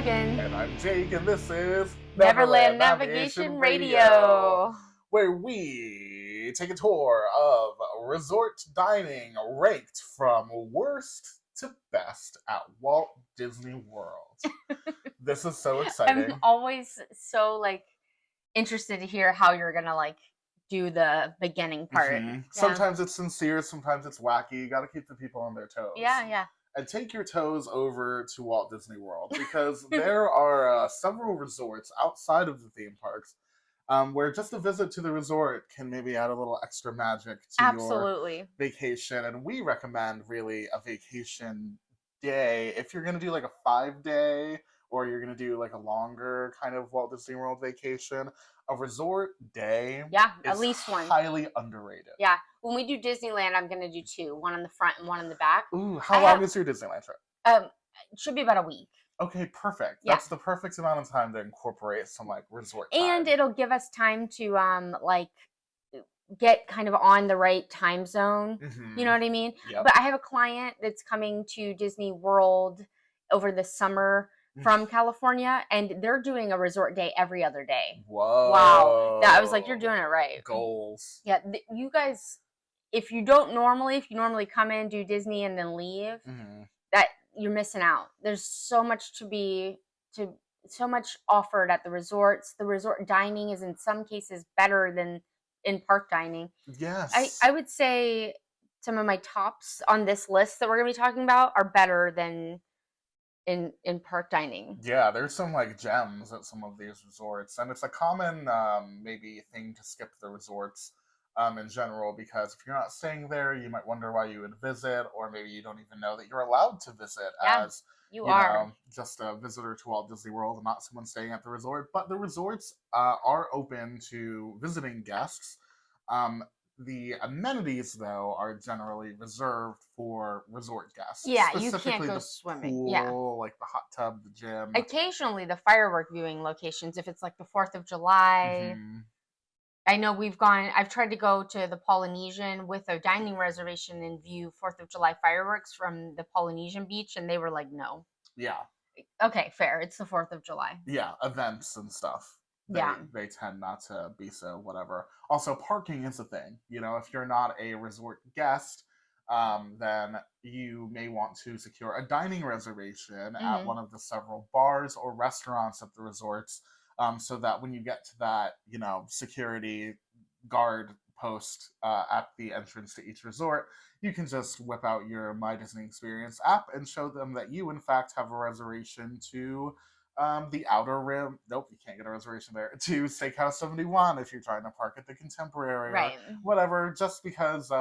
Morgan. And I'm Jake, and this is Neverland Navigation Radio, where we take a tour of resort dining ranked from worst to best at Walt Disney World. This is so exciting. I'm always so interested to hear how you're gonna do the beginning part. Mm-hmm. Yeah. Sometimes it's sincere, sometimes it's wacky. You got to keep the people on their toes. Yeah. And take your toes over to Walt Disney World because there are several resorts outside of the theme parks where just a visit to the resort can maybe add a little extra magic to your vacation. And we recommend really a vacation day. If you're going to do like a 5-day or you're going to do like a longer kind of Walt Disney World vacation, a resort day at least one. Highly underrated. Yeah. When we do Disneyland, I'm going to do 2. One on the front and one on the back. Ooh, how long is your Disneyland trip? It should be about a week. Okay, perfect. That's the perfect amount of time to incorporate some resort time. And it'll give us time to get kind of on the right time zone. Mm-hmm. You know what I mean? Yep. But I have a client that's coming to Disney World over the summer from California, and they're doing a resort day every other day. Whoa. Wow. I was like, you're doing it right. Goals. Yeah, you guys, if you normally come in, do Disney, and then leave, that you're missing out. There's so much so much offered at the resorts. The resort dining is in some cases better than in park dining. Yes. I would say some of my tops on this list that we're going to be talking about are better than in park dining. Yeah, there's some gems at some of these resorts, and it's a common maybe thing to skip the resorts in general, because if you're not staying there, you might wonder why you would visit, or maybe you don't even know that you're allowed to visit as you know, just a visitor to Walt Disney World and not someone staying at the resort. But the resorts are open to visiting guests. The amenities, though, are generally reserved for resort guests. Yeah, you can't go swimming. Pool, like the hot tub, the gym. Occasionally, the firework viewing locations, if it's like the 4th of July. I know I've tried to go to the Polynesian with a dining reservation and view 4th of July fireworks from the Polynesian beach, and they were like, no. Yeah. Okay, fair. It's the 4th of July. Yeah, events and stuff. They tend not to be so whatever. Also, parking is a thing. You know, if you're not a resort guest, then you may want to secure a dining reservation at one of the several bars or restaurants at the resorts, so that when you get to that, security guard post at the entrance to each resort, you can just whip out your My Disney Experience app and show them that you, in fact, have a reservation to the Outer Rim. Nope, you can't get a reservation there. To Steakhouse 71 if you're trying to park at the Contemporary or whatever, just because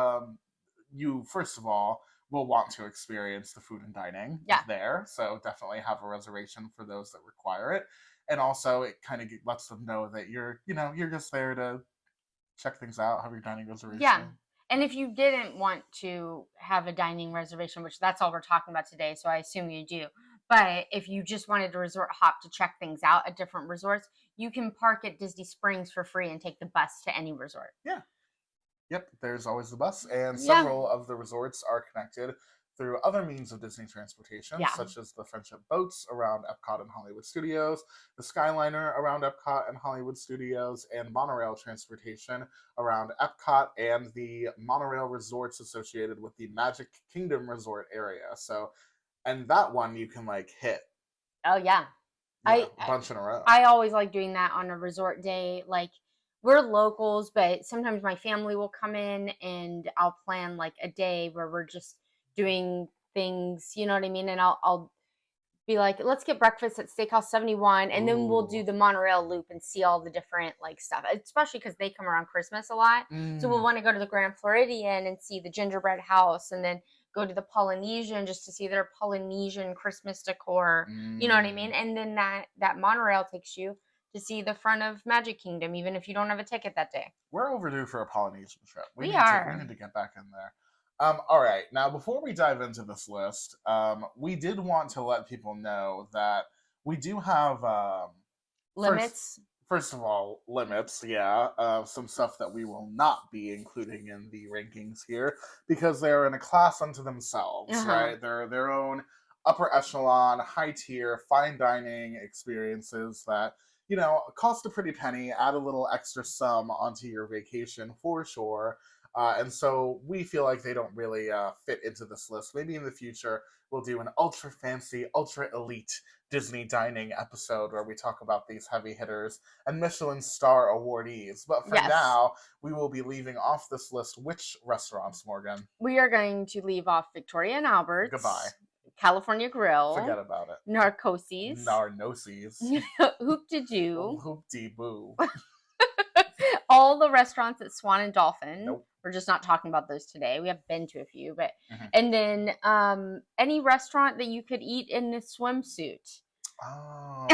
you, first of all, will want to experience the food and dining there. So definitely have a reservation for those that require it. And also, it kind of lets them know that you're just there to check things out, have your dining reservation. Yeah. And if you didn't want to have a dining reservation, which that's all we're talking about today, so I assume you do. But if you just wanted to resort hop to check things out at different resorts, you can park at Disney Springs for free and take the bus to any resort. Yeah. Yep, there's always the bus. And several of the resorts are connected through other means of Disney transportation, such as the Friendship Boats around Epcot and Hollywood Studios, the Skyliner around Epcot and Hollywood Studios, and monorail transportation around Epcot and the monorail resorts associated with the Magic Kingdom resort area. So, and that one you can hit. Oh, yeah. A bunch in a row. I always like doing that on a resort day. We're locals, but sometimes my family will come in and I'll plan a day where we're just doing things, you know what I mean? And I'll be like, let's get breakfast at Steakhouse 71, and then we'll do the monorail loop and see all the different stuff, especially because they come around Christmas a lot. So we'll want to go to the Grand Floridian and see the gingerbread house, and then go to the Polynesian just to see their Polynesian Christmas decor. You know what I mean? And then that monorail takes you to see the front of Magic Kingdom, even if you don't have a ticket that day. We're overdue for a Polynesian trip. We need to get back in there. All right. Now, before we dive into this list, we did want to let people know that we do have limits. First of all, limits, some stuff that we will not be including in the rankings here because they're in a class unto themselves, right? They're their own upper echelon, high tier, fine dining experiences that, cost a pretty penny, add a little extra sum onto your vacation for sure. And so we feel like they don't really fit into this list. Maybe in the future we'll do an ultra fancy, ultra elite Disney dining episode where we talk about these heavy hitters and Michelin star awardees. But for Yes. now, we will be leaving off this list which restaurants, Morgan? We are going to leave off Victoria and Albert's. Goodbye. California Grill. Forget about it. Narcosis. Narnoses. Hoop-de-doo. Hoop-de-boo. All the restaurants at Swan and Dolphin. Nope. We're just not talking about those today. We have been to a few, but and then any restaurant that you could eat in a swimsuit. Oh.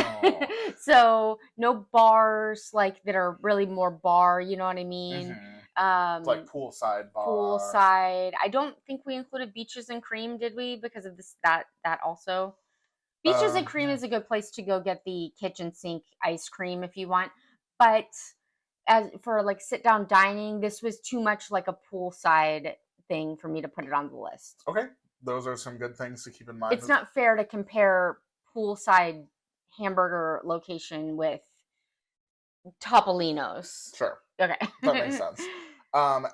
So no bars like that are really more bar, you know what I mean? Like poolside bar. Poolside. I don't think we included Beaches and Cream, did we? Because of this that also. Beaches and Cream is a good place to go get the kitchen sink ice cream if you want. But as for like sit down dining, this was too much like a poolside thing for me to put it on the list. Okay. Those are some good things to keep in mind. It's not fair to compare poolside hamburger location with Topolino's. Sure. Okay. That makes sense. And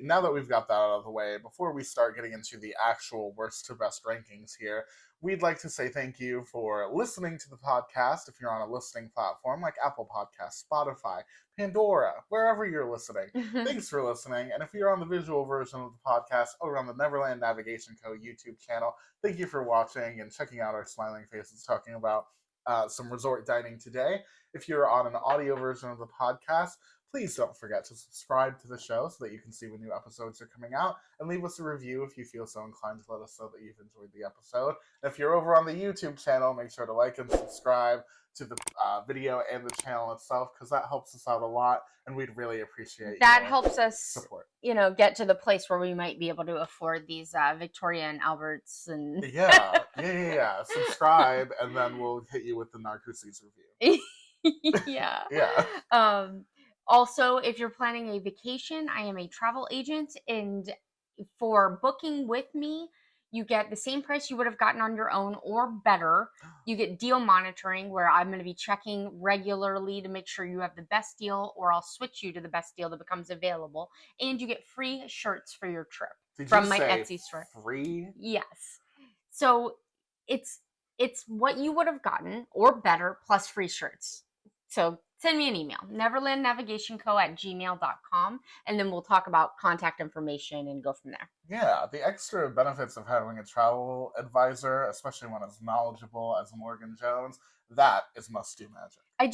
now that we've got that out of the way, before we start getting into the actual worst to best rankings here, we'd like to say thank you for listening to the podcast. If you're on a listening platform like Apple Podcasts, Spotify, Pandora, wherever you're listening, thanks for listening. And if you're on the visual version of the podcast over on the Neverland Navigation Co. YouTube channel, thank you for watching and checking out our smiling faces talking about some resort dining today. If you're on an audio version of the podcast, please don't forget to subscribe to the show so that you can see when new episodes are coming out, and leave us a review if you feel so inclined to let us know that you've enjoyed the episode. And if you're over on the YouTube channel, make sure to like and subscribe to the video and the channel itself, because that helps us out a lot, and we'd really appreciate that your helps us support. Get to the place where we might be able to afford these Victoria and Albert's and yeah. Subscribe, and then we'll hit you with the Narcosis review. Yeah. Also, if you're planning a vacation, I am a travel agent, and for booking with me, you get the same price you would have gotten on your own or better. You get deal monitoring, where I'm going to be checking regularly to make sure you have the best deal, or I'll switch you to the best deal that becomes available. And you get free shirts for your trip from my Etsy store. Free? Yes. So it's what you would have gotten or better plus free shirts. So send me an email, neverlandnavigationco@gmail.com, and then we'll talk about contact information and go from there. Yeah, the extra benefits of having a travel advisor, especially one as knowledgeable as Morgan Jones, that is must-do magic. I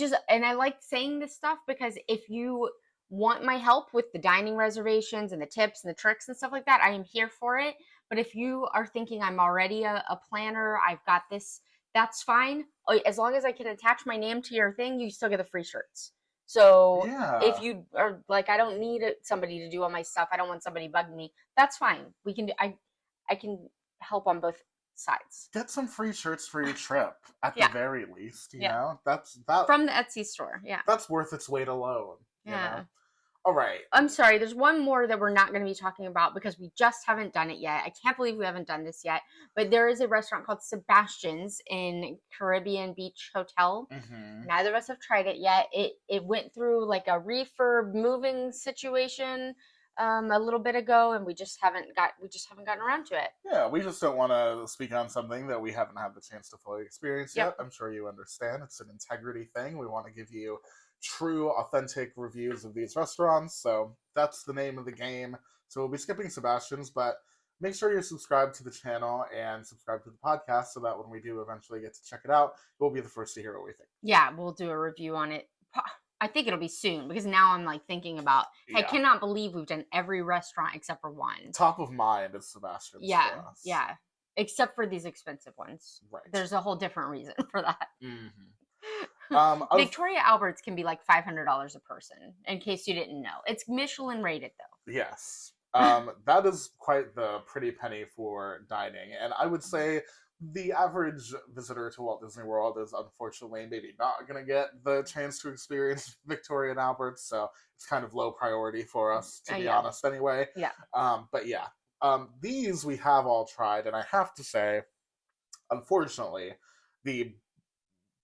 like saying this stuff because if you want my help with the dining reservations and the tips and the tricks and stuff like that, I am here for it. But if you are thinking I'm already a planner, I've got this, that's fine. As long as I can attach my name to your thing, you still get the free shirts. So if you are like, I don't need somebody to do all my stuff, I don't want somebody bugging me, that's fine. We can do. I can help on both sides. Get some free shirts for your trip at the very least. You know, that's from the Etsy store. Yeah, that's worth its weight alone. You know? All right. I'm sorry. There's one more that we're not going to be talking about because we just haven't done it yet. I can't believe we haven't done this yet. But there is a restaurant called Sebastian's in Caribbean Beach Hotel. Neither of us have tried it yet. It went through like a refurb moving situation a little bit ago, and we just haven't gotten around to it. Yeah, we just don't want to speak on something that we haven't had the chance to fully experience yet. I'm sure you understand. It's an integrity thing. We want to give you true, authentic reviews of these restaurants, so that's the name of the game. So we'll be skipping Sebastian's, but make sure you're subscribed to the channel and subscribe to the podcast so that when we do eventually get to check it out, we'll be the first to hear what we think. Yeah, we'll do a review on it. I think it'll be soon, because now I'm like thinking about, I cannot believe we've done every restaurant except for one. Top of mind is Sebastian's for us. Yeah, except for these expensive ones. Right. There's a whole different reason for that. Victoria Albert's can be like $500 a person, in case you didn't know. It's Michelin rated, though. Yes. That is quite the pretty penny for dining. And I would say the average visitor to Walt Disney World is unfortunately maybe not going to get the chance to experience Victoria and Albert's, so it's kind of low priority for us, to be honest, anyway. Yeah. But yeah, these we have all tried, and I have to say, unfortunately, the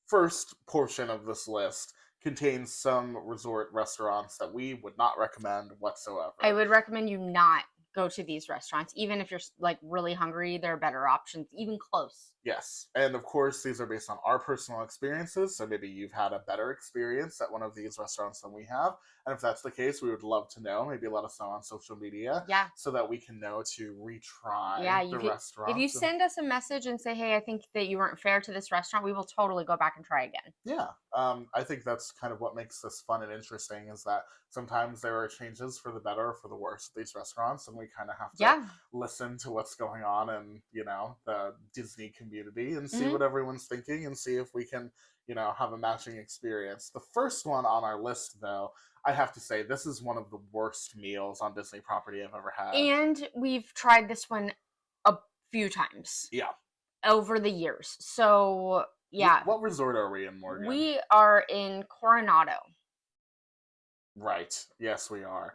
first portion of this list contains some resort restaurants that we would not recommend I whatsoever. would recommend you not go to these restaurants, even if you're like really hungry. There are better options, even close. Yes. And of course, these are based on our personal experiences. So maybe you've had a better experience at one of these restaurants than we have. And if that's the case, we would love to know. Maybe let us know on social media Yeah. so that we can know to Yeah, retry you the could if you restaurant. And send us a message and say, "Hey, I think that you weren't fair to this restaurant," we will totally go back and try again. yeah, I think that's kind of what makes this fun and interesting is that sometimes there are changes for the better or for the worse at these restaurants, and we kind of have to Yeah. listen to what's going on in the Disney community and see Hmm. what everyone's thinking and see if we can have a matching experience. The first one on our list, though, I have to say this is one of the worst meals on Disney property I've ever had. And we've tried this one a few times Yeah. over the years. So, yeah, What resort are we in, Morgan? we are in Coronado. Right. Yes, we are.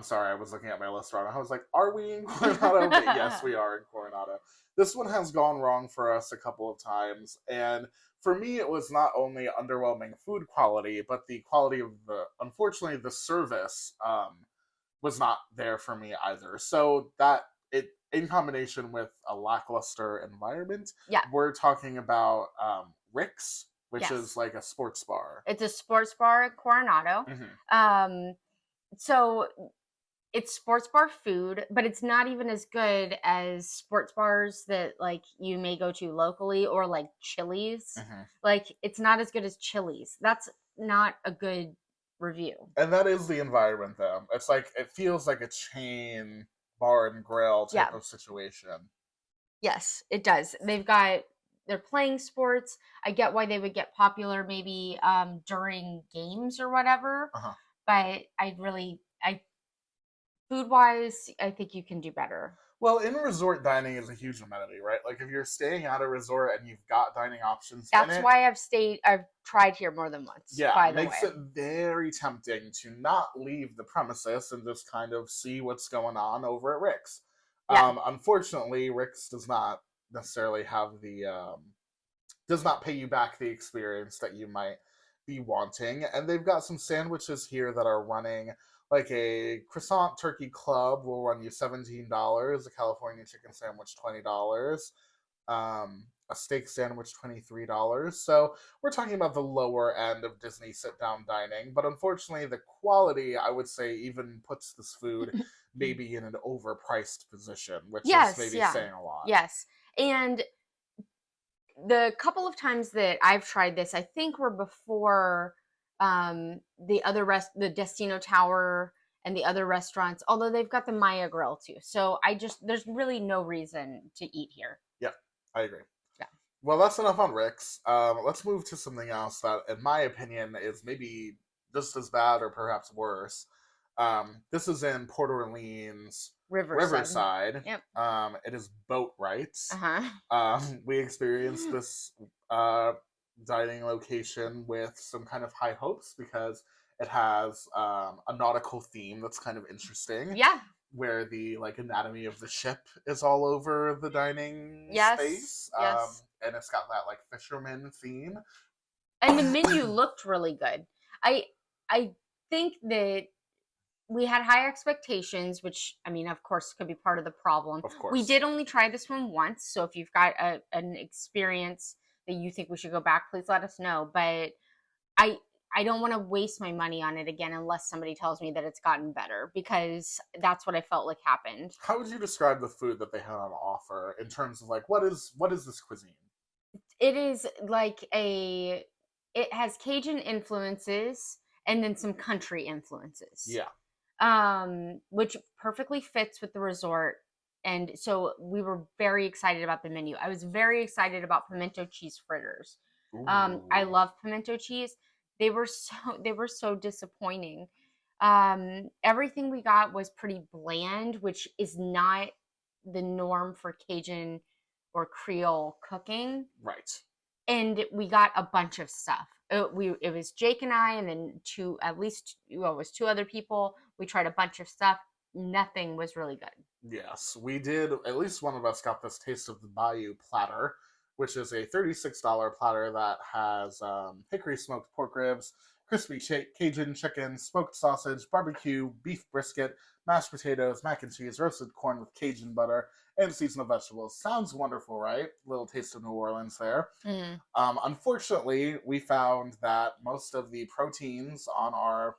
Sorry, I was looking at my list wrong. I was like, are we in Coronado? But yes, we are in Coronado. This one has gone wrong for us a couple of times. And for me, it was not only underwhelming food quality, but the quality of unfortunately, the service was not there for me either. So that it, in combination with a lackluster environment, Yeah. we're talking about Rick's, which Yes. is like a sports bar. It's a sports bar at Coronado. So it's sports bar food, but it's not even as good as sports bars that like you may go to locally or like Chili's. Like it's not as good as Chili's. That's not a good review. And that is the environment, though. It's like it feels like a chain bar and grill type Yeah. of situation. Yes, it does. They're playing sports. I get why they would get popular maybe during games or whatever, Uh-huh. but I food wise, I think you can do better. Well, in resort dining is a huge amenity, right? Like if you're staying at a resort and you've got dining options in That's it, why I've tried here more than once, yeah, by the makes way. it very tempting to not leave the premises and just kind of see what's going on over at Rick's. Yeah. Unfortunately, Rick's does not necessarily have does not pay you back the experience that you might be wanting. And they've got some sandwiches here that are running like a croissant turkey club will run you $17, a California chicken sandwich $20, a steak sandwich $23. So we're talking about the lower end of Disney sit down dining. But unfortunately, the quality, I would say, even puts this food maybe in an overpriced position, which is Yes, maybe yeah. saying a lot. Yes. And the couple of times that I've tried this, I think were before the Destino Tower and the other restaurants, although they've got the Maya Grill too. So there's really no reason to eat here. Yeah, I agree. Yeah. Well, that's enough on Rick's. Let's move to something else that, in my opinion, is maybe just as bad or perhaps worse. This is in Port Orleans, Riverside. Yep. It is Boat Rights. Uh-huh. We experienced this dining location with some kind of high hopes because it has a nautical theme that's kind of interesting. Yeah. Where the like anatomy of the ship is all over the dining space. Yes. And it's got that like fisherman theme. And the menu looked really good. I think that we had high expectations, which I mean, of course, could be part of the problem. Of course. We did only try this one once, so if you've got an experience that you think we should go back, please let us know. But I don't want to waste my money on it again unless somebody tells me that it's gotten better, because that's what I felt like happened. How would you describe the food that they had on offer in terms of like what is this cuisine? It is like it has Cajun influences and then some country influences. Yeah. Which perfectly fits with the resort. And so we were very excited about the menu. I was very excited about pimento cheese fritters. I love pimento cheese. They were so disappointing. Everything we got was pretty bland, which is not the norm for Cajun or Creole cooking. Right. And we got a bunch of stuff. It was Jake and I, and then it was two other people. We tried a bunch of stuff. Nothing was really good. Yes, we did. At least one of us got this taste of the Bayou platter, which is a $36 platter that has hickory smoked pork ribs, crispy Cajun chicken, smoked sausage, barbecue, beef brisket, mashed potatoes, mac and cheese, roasted corn with Cajun butter, and seasonal vegetables. Sounds wonderful, right? Little taste of New Orleans there. Mm. Unfortunately, we found that most of the proteins on our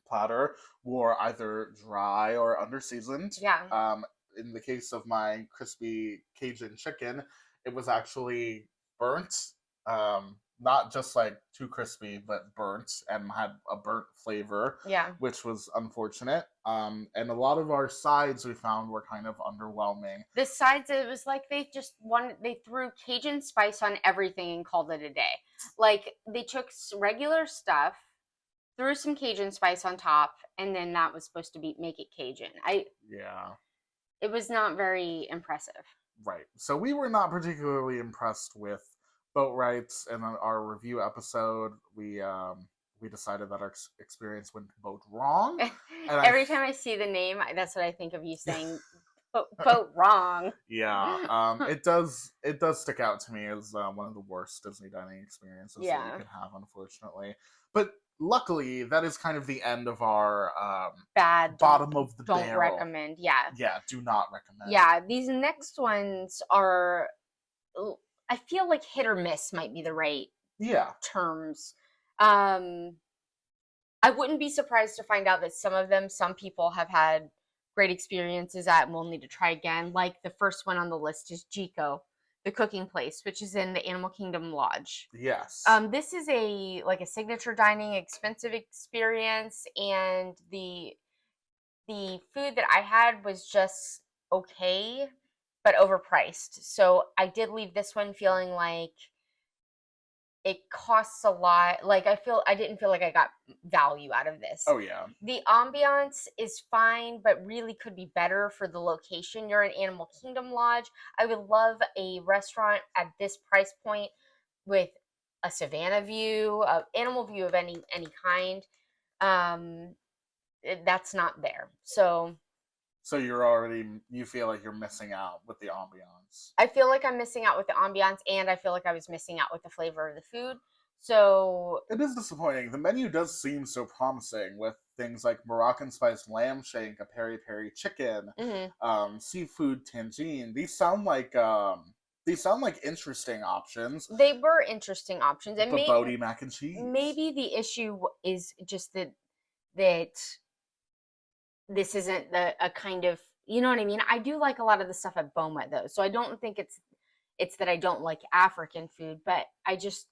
platter were either dry or underseasoned. Yeah. In the case of my crispy Cajun chicken, it was actually burnt. Not just like too crispy, but burnt and had a burnt flavor, Yeah. which was unfortunate. And a lot of our sides we found were kind of underwhelming. The sides, it was like they threw Cajun spice on everything and called it a day. Like they took regular stuff, threw some Cajun spice on top, and then that was supposed to make it Cajun. Yeah. It was not very impressive. Right. So we were not particularly impressed with boat rights. And on our review episode, we decided that our experience went boat wrong. And Every time I see the name, that's what I think of you saying. Boat wrong. Yeah, it does stick out to me as one of the worst Disney dining experiences that you could have, unfortunately. But luckily, that is kind of the end of our bad bottom of the don't barrel. recommend. Yeah, do not recommend. Yeah, these next ones are, I feel like hit or miss might be the right terms. I wouldn't be surprised to find out that some people have had great experiences at and will need to try again. Like the first one on the list is Jico, the cooking place, which is in the Animal Kingdom Lodge. Yes. This is a signature dining expensive experience, and the food that I had was just okay, but overpriced. So I did leave this one feeling like it costs a lot. Like I didn't feel like I got value out of this. Oh yeah. The ambiance is fine, but really could be better for the location. You're in Animal Kingdom Lodge. I would love a restaurant at this price point with a savannah view, animal view of any kind. That's not there. So you feel like you're missing out with the ambiance. I feel like I'm missing out with the ambiance, and I feel like I was missing out with the flavor of the food. So it is disappointing. The menu does seem so promising with things like Moroccan spiced lamb shank, a peri peri chicken, seafood tangine. These sound like interesting options. They were interesting options, and Bodie mac and cheese. Maybe the issue is just that this isn't a kind of, you know what I mean? I do like a lot of the stuff at Boma though, so I don't think it's that I don't like African food, but I just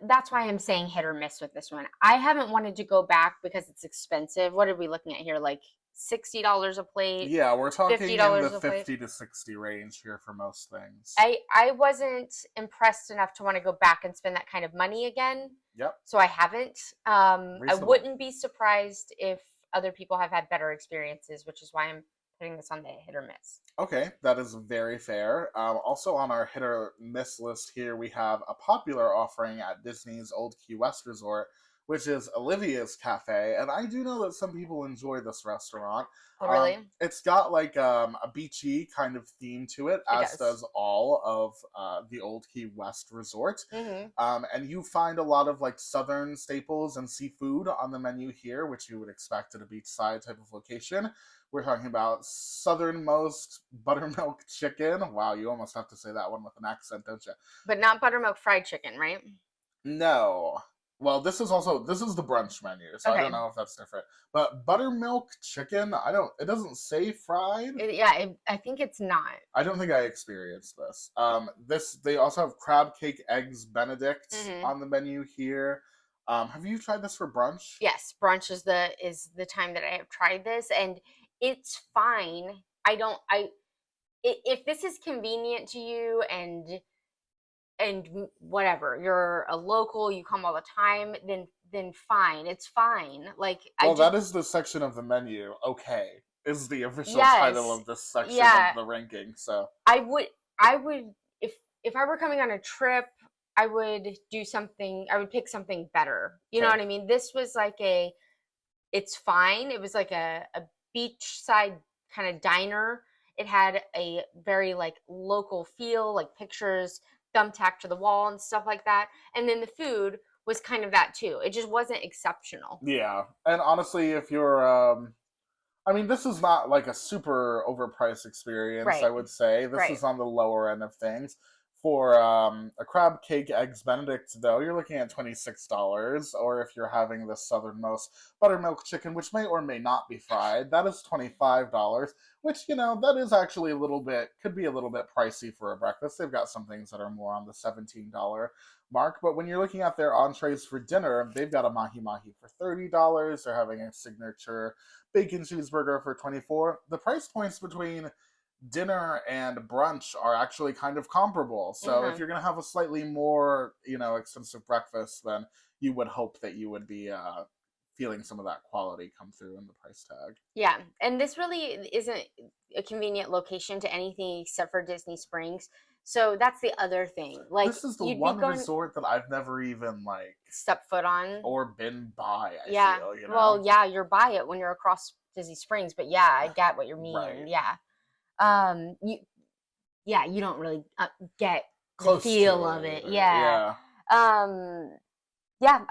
that's why I'm saying hit or miss with this one. I haven't wanted to go back because it's expensive. What are we looking at here? Like $60 a plate? Yeah, we're talking in the 50 to 60 range here for most things. I wasn't impressed enough to want to go back and spend that kind of money again. Yep. So I haven't. I wouldn't be surprised if other people have had better experiences, which is why I'm putting this on the hit or miss. Okay, that is very fair. Also on our hit or miss list here, we have a popular offering at Disney's Old Key West Resort, which is Olivia's Cafe, and I do know that some people enjoy this restaurant. Oh, really? It's got like a beachy kind of theme to it, as does all of the Old Key West Resort. Mm-hmm. And you find a lot of like southern staples and seafood on the menu here, which you would expect at a beachside type of location. We're talking about southernmost buttermilk chicken. Wow, you almost have to say that one with an accent, don't you? But not buttermilk fried chicken, right? No. Well, this is the brunch menu, so I don't know if that's different. But buttermilk chicken, it doesn't say fried. I think it's not. I don't think I experienced this. They also have crab cake eggs Benedict on the menu here. Have you tried this for brunch? Yes, brunch is the time that I have tried this, and it's fine. If this is convenient to you and whatever, you're a local, you come all the time, then fine, it's fine. Like, that is the section of the menu. Okay, is the official title of this section of the ranking. So I would if I were coming on a trip, I would do something. I would pick something better. You know what I mean? This was like it's fine. It was like a beachside kind of diner. it had a very like local feel, like pictures thumbtacked to the wall and stuff like that. And then the food was kind of that too. It just wasn't exceptional. Yeah. And honestly, if you're I mean, this is not like a super overpriced experience, I Right. would say. This Right. is on the lower end of things. For a crab cake eggs Benedict, though, you're looking at $26. Or if you're having the southernmost buttermilk chicken, which may or may not be fried, that is $25. Which, that is actually a little bit, could be a little bit pricey for a breakfast. They've got some things that are more on the $17 mark. But when you're looking at their entrees for dinner, they've got a mahi mahi for $30. They're having a signature bacon cheeseburger for 24. The price points between dinner and brunch are actually kind of comparable. So if Hmm. you're going to have a slightly more, extensive breakfast, then you would hope that you would be feeling some of that quality come through in the price tag. Yeah, and this really isn't a convenient location to anything except for Disney Springs. So that's the other thing. Like This is the you'd be one going resort that I've never even step foot on. or been by, I Yeah. feel. Well, yeah, you're by it when you're across Disney Springs, but yeah, I get what you mean. Right. Yeah. You yeah, you don't really get the Close feel to of it it. either. Yeah. Yeah. Um yeah,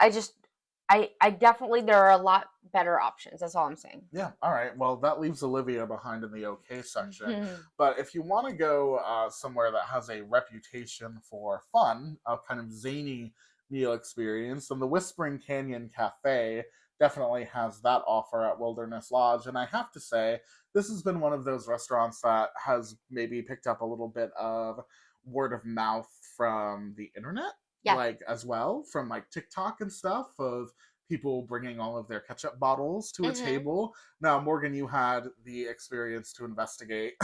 I definitely there are a lot better options. That's all I'm saying. Yeah, all right. Well, that leaves Olivia behind in the okay section. Mhm. But if you want to go somewhere that has a reputation for fun, a kind of zany meal experience, then the Whispering Canyon Cafe definitely has that offer at Wilderness Lodge. And I have to say, this has been one of those restaurants that has maybe picked up a little bit of word of mouth from the internet, Yeah. as well, from TikTok and stuff, of people bringing all of their ketchup bottles to a Mhm. table. Now, Morgan, you had the experience to investigate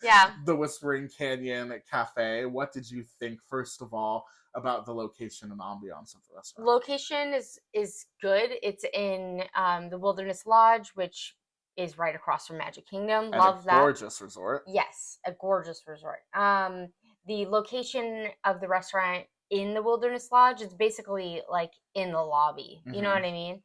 Yeah. the Whispering Canyon Cafe. What did you think, first of all, about the location and ambiance of the restaurant? Location is good. It's in the Wilderness Lodge, which is right across from Magic Kingdom. And a Love that. gorgeous resort. Yes, a gorgeous resort. The location of the restaurant in the Wilderness Lodge is basically like in the lobby. You know Mm-hmm. what I mean?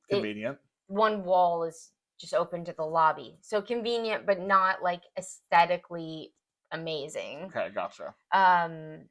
It Convenient. one wall is just open to the lobby, so convenient, but not like aesthetically amazing. Okay, gotcha. And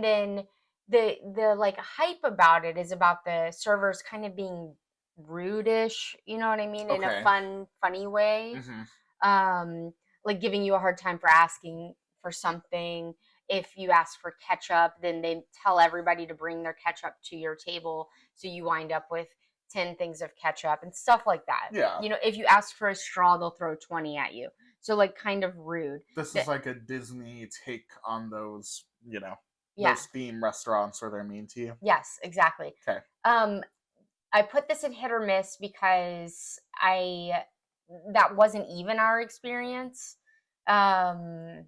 then the like hype about it is about the servers kind of being rudish, you know what I mean, in a Okay. fun, funny way. Mm-hmm. Um, like giving you a hard time for asking for something. If you ask for ketchup, then they tell everybody to bring their ketchup to your table, so you wind up with 10 things of ketchup and stuff like that. Yeah. You know, if you ask for a straw, they'll throw 20 at you. So like kind of rude. This is like a Disney take on those, Yeah. those theme restaurants where they're mean to you. Yes, exactly. Okay. I put this in hit or miss because I that wasn't even our experience. Um,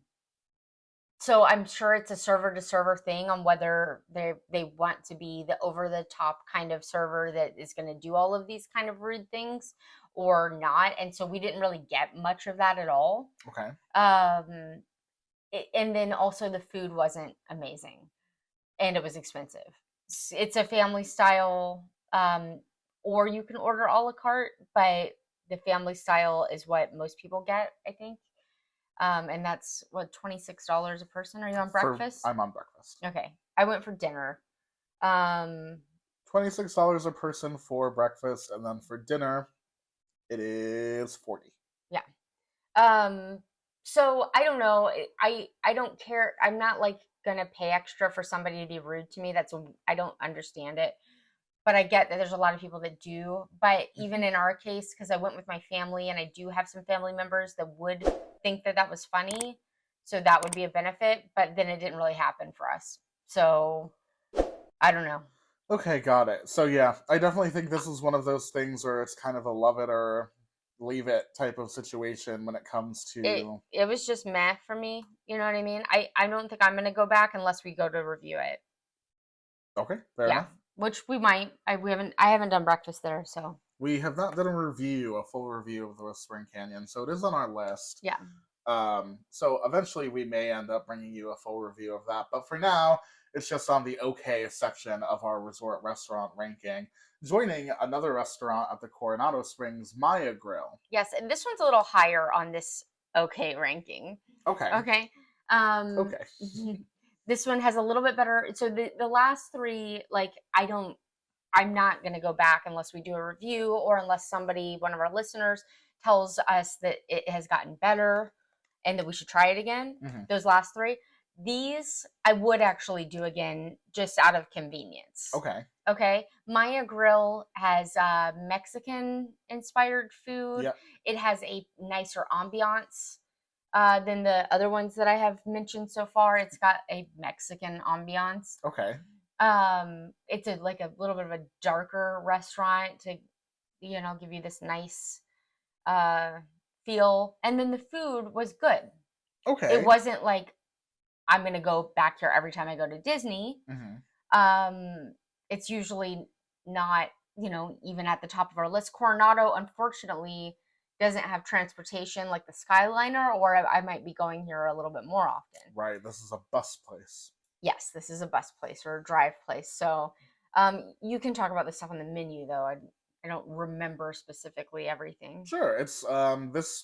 so I'm sure it's a server to server thing on whether they want to be the over the top kind of server that is going to do all of these kind of rude things or not. And so we didn't really get much of that at all. Okay. And then also the food wasn't amazing and it was expensive. It's a family style, or you can order a la carte, but the family style is what most people get, I think. And that's what, $26 a person. Are you on breakfast? I'm on breakfast. Okay, I went for dinner. Um, $26 a person for breakfast, and then for dinner, it is 40. Yeah. So I don't know. I don't care. I'm not like gonna pay extra for somebody to be rude to me. I don't understand it. But I get that there's a lot of people that do. But even in our case, because I went with my family and I do have some family members that would think that that was funny, so that would be a benefit. But then it didn't really happen for us. So I don't know. Okay, got it. So yeah, I definitely think this is one of those things where it's kind of a love it or leave it type of situation when it comes It to. it was just meh for me. You know what I mean? I don't think I'm gonna go back unless we go to review it. Okay, fair Yeah, enough. which we might. I haven't done breakfast there, so We have not done a full review of the Whispering Canyon, so it is on our list. yeah. So eventually we may end up bringing you a full review of that, but for now, it's just on the okay section of our resort restaurant ranking. Joining another restaurant at the Coronado Springs, Maya Grill. Yes, and this one's a little higher on this okay ranking. Okay. Okay. Um, Okay. this one has a little bit better. So the last three, like I'm not going to go back unless we do a review or unless somebody, one of our listeners, tells us that it has gotten better and that we should try it again. Mm-hmm. Those last three, these I would actually do again just out of convenience. Okay. Okay. Maya Grill has Mexican inspired food. Yep. It has a nicer ambiance than the other ones that I have mentioned so far. It's got a Mexican ambiance. Okay. It's like a little bit of a darker restaurant to, give you this nice uh feel. And then the food was good. Okay. It wasn't like I'm gonna go back here every time I go to Disney. Mm-hmm. It's usually not, even at the top of our list. Coronado, unfortunately, doesn't have transportation like the Skyliner, or I might be going here a little bit more often. Right. This is a bus place. Yes, this is a bus place or a drive place. So you can talk about the stuff on the menu, though. I don't remember specifically everything. Sure. It's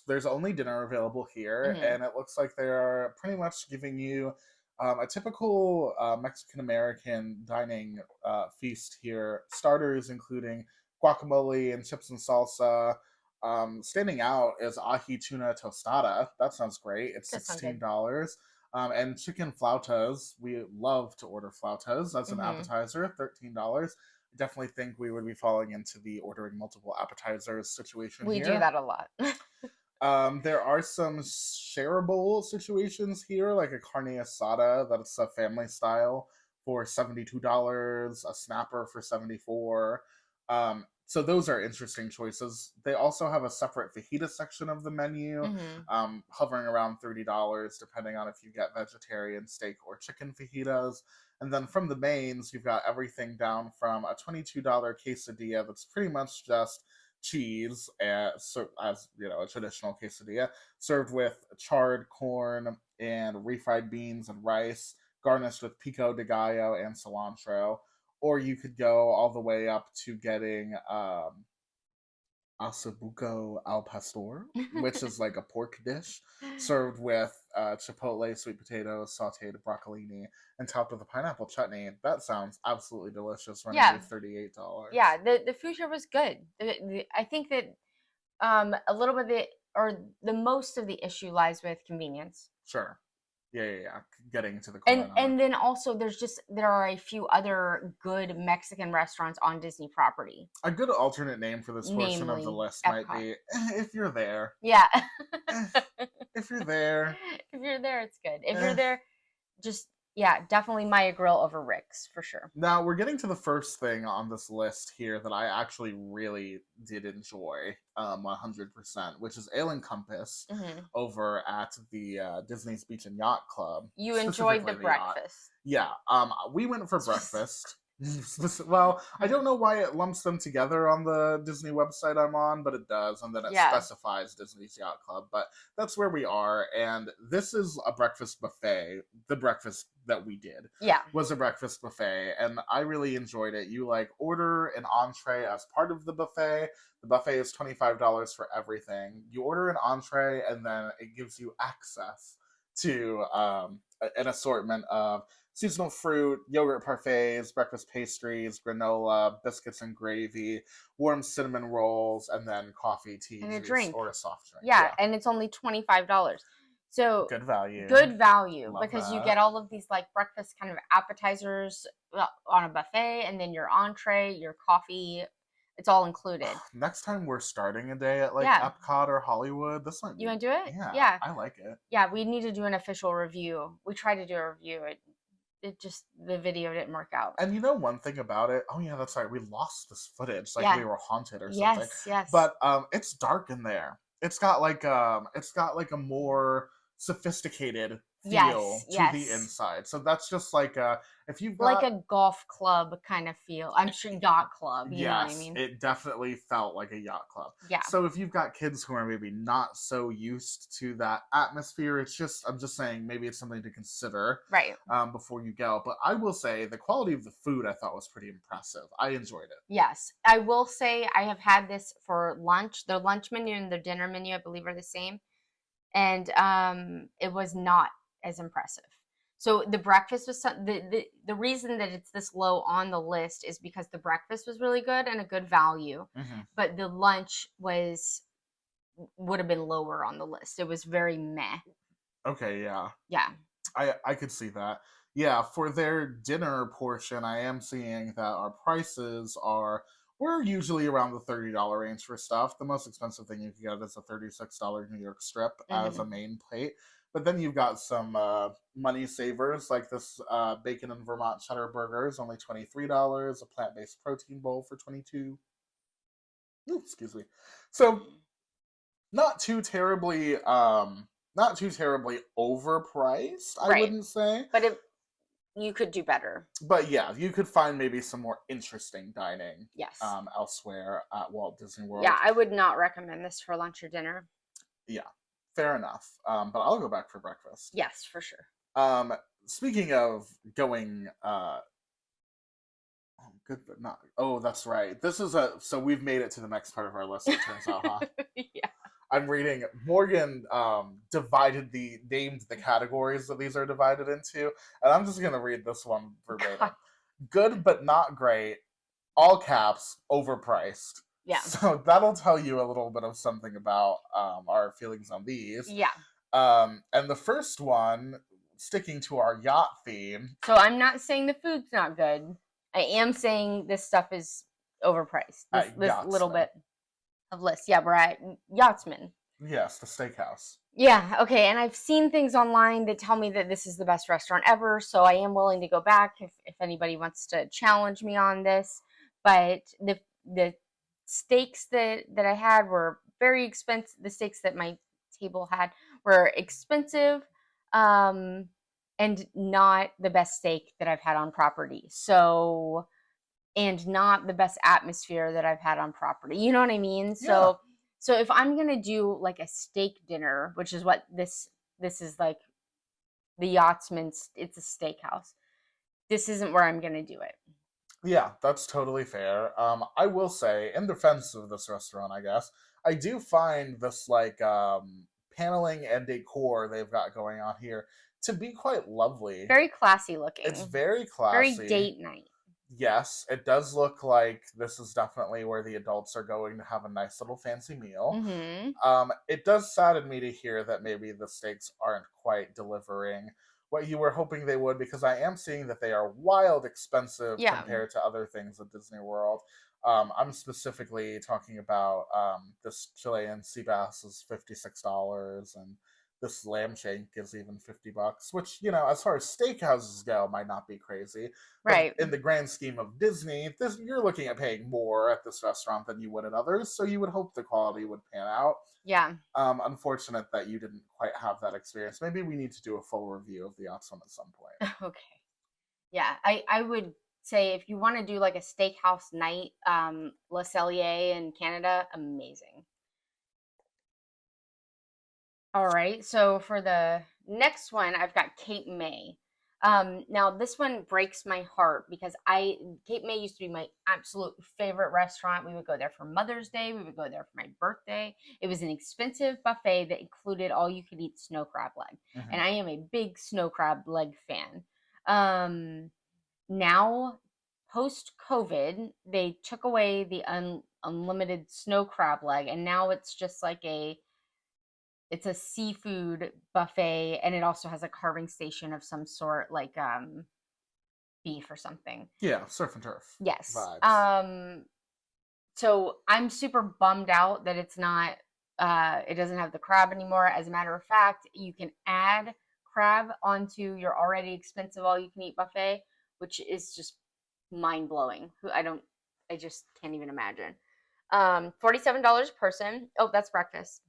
there's only dinner available here, Mhm. and it looks like they're pretty much giving you a typical Mexican American dining feast here. Starters including guacamole and chips and salsa. Standing out is ahi tuna tostada. That sounds great. It's That sounds $16. And chicken flautas. We love to order flautas as an good. appetizer. $13. Definitely think we would be falling into the ordering multiple appetizers situation We here. do that a lot. There are some shareable situations here, like a carne asada that's a family style for $72, a snapper for 74. So those are interesting choices. They also have a separate fajita section of the menu, hovering around $30, depending on if you get vegetarian, steak, or chicken fajitas. And then from the mains, you've got everything down from a $22 quesadilla that's pretty much just cheese, as you know, a traditional quesadilla, served with charred corn and refried beans and rice, garnished with pico de gallo and cilantro. Or you could go all the way up to getting asabuco al pastor, which is like a pork dish served with chipotle, sweet potatoes, sauteed broccolini, and topped with a pineapple chutney. That sounds absolutely delicious. Running Yeah. you $38. Yeah, the food here was good. I think that a little bit of it, or the most of the issue lies with convenience. Sure. Yeah. Getting to the And corner. and then also there are a few other good Mexican restaurants on Disney property. A good alternate name for this portion of the Namely, list might Epcot. be if you're there. Yeah. If you're there. If you're there, it's good. If Eh. you're there, just definitely Maya Grill over Rick's for sure. Now we're getting to the first thing on this list here that I actually really did enjoy, 100%, which is Ale and Compass over at the Disney's Beach and Yacht Club. You enjoyed the breakfast. Yeah, we went for breakfast. Well, I don't know why it lumps them together on the Disney website I'm on, but it does, and then it specifies Disney's Yacht Club. But that's where we are, and this is a breakfast buffet. The breakfast that we did was a breakfast buffet, and I really enjoyed it. You order an entree as part of the buffet. The buffet is $25 for everything. You order an entree, and then it gives you access to an assortment of seasonal fruit, yogurt parfaits, breakfast pastries, granola, biscuits and gravy, warm cinnamon rolls, and then coffee, tea, and a juice, drink. or a soft drink. Yeah, and it's only $25. So good value. Good value. Love because that. You get all of these breakfast kind of appetizers on a buffet, and then your entree, your coffee. It's all included. Next time we're starting a day at Epcot or Hollywood, this might be... You want to do it? Yeah. I like it. Yeah, we need to do an official review. We tried to do a review. It just, the video didn't work out. And you know one thing about it? Oh yeah, that's right. We lost this footage. We were haunted or something. Yes. But it's dark in there. It's got a more sophisticated feel to the inside. So that's just if you've got a golf club kind of feel. I'm sure yacht club, you know what I mean? It definitely felt like a yacht club. Yeah. So if you've got kids who are maybe not so used to that atmosphere, I'm just saying maybe it's something to consider before you go. But I will say the quality of the food I thought was pretty impressive. I enjoyed it. Yes. I will say I have had this for lunch. Their lunch menu and their dinner menu, I believe, are the same. and it was not as impressive. So the breakfast was the reason that it's this low on the list is because the breakfast was really good and a good value, but the lunch would have been lower on the list. It was very meh. Okay, yeah. Yeah. I could see that. Yeah, for their dinner portion, I am seeing that our prices are we're usually around the $30 range for stuff. The most expensive thing you can get is a $36 New York strip as a main plate. But then you've got some money savers like this bacon and Vermont cheddar burger is only $23, a plant-based protein bowl for 22. Ooh, excuse me. So not too terribly overpriced, I Right. wouldn't say. But you could do better. But yeah, you could find maybe some more interesting dining Yes. elsewhere at Walt Disney World. Yeah, I would not recommend this for lunch or dinner. Yeah, fair enough. But I'll go back for breakfast. Yes, for sure. Speaking of going good but not that's right. This is so we've made it to the next part of our list, it turns out, huh? Yeah. I'm reading Morgan named the categories that these are divided into, and I'm just gonna read this one verbatim. God. Good but not great, all caps, overpriced. Yeah. So that'll tell you a little bit of something about our feelings on these. Yeah. And the first one, sticking to our yacht theme. So I'm not saying the food's not good. I am saying this stuff is overpriced. This little bit of list. Yeah, we're at Yachtsman. Yes, the steakhouse. Yeah, okay. And I've seen things online that tell me that this is the best restaurant ever. So I am willing to go back if anybody wants to challenge me on this. But the steaks that I had were very expensive. The steaks that my table had were expensive. And not the best steak that I've had on property. So, and not the best atmosphere that I've had on property. You know what I mean? Yeah. So if I'm going to do like a steak dinner, which is what this is like the Yachtsman's, it's a steakhouse. This isn't where I'm going to do it. Yeah, that's totally fair. I will say, in defense of this restaurant, I guess, I do find this like paneling and decor they've got going on here to be quite lovely. Very classy looking. It's very classy. Very date night. Yes, it does look like this is definitely where the adults are going to have a nice little fancy meal. It does sadden me to hear that maybe the steaks aren't quite delivering what you were hoping they would, because I am seeing that they are wild expensive compared to other things at Disney World. I'm specifically talking about this Chilean sea bass is $56, and this lamb shank is even $50, which, as far as steakhouses go, might not be crazy. Right. But in the grand scheme of Disney, you're looking at paying more at this restaurant than you would at others, so you would hope the quality would pan out. Yeah. Unfortunate that you didn't quite have that experience. Maybe we need to do a full review of the Yachtsman at some point. Okay. Yeah, I would say if you want to do like a steakhouse night, Le Cellier in Canada, amazing. All right, so for the next one, I've got Cape May. Now this one breaks my heart because Cape May used to be my absolute favorite restaurant. We would go there for Mother's Day. We would go there for my birthday. It was an expensive buffet that included all you could eat snow crab leg. And I am a big snow crab leg fan. Now, post-COVID, they took away the unlimited snow crab leg, and now it's just like it's a seafood buffet, and it also has a carving station of some sort, like beef or something. Yeah, surf and turf. Yes. Vibes. So I'm super bummed out that it's not. It doesn't have the crab anymore. As a matter of fact, you can add crab onto your already expensive all-you-can-eat buffet, which is just mind-blowing. I just can't even imagine. $47 a person. Oh, that's breakfast.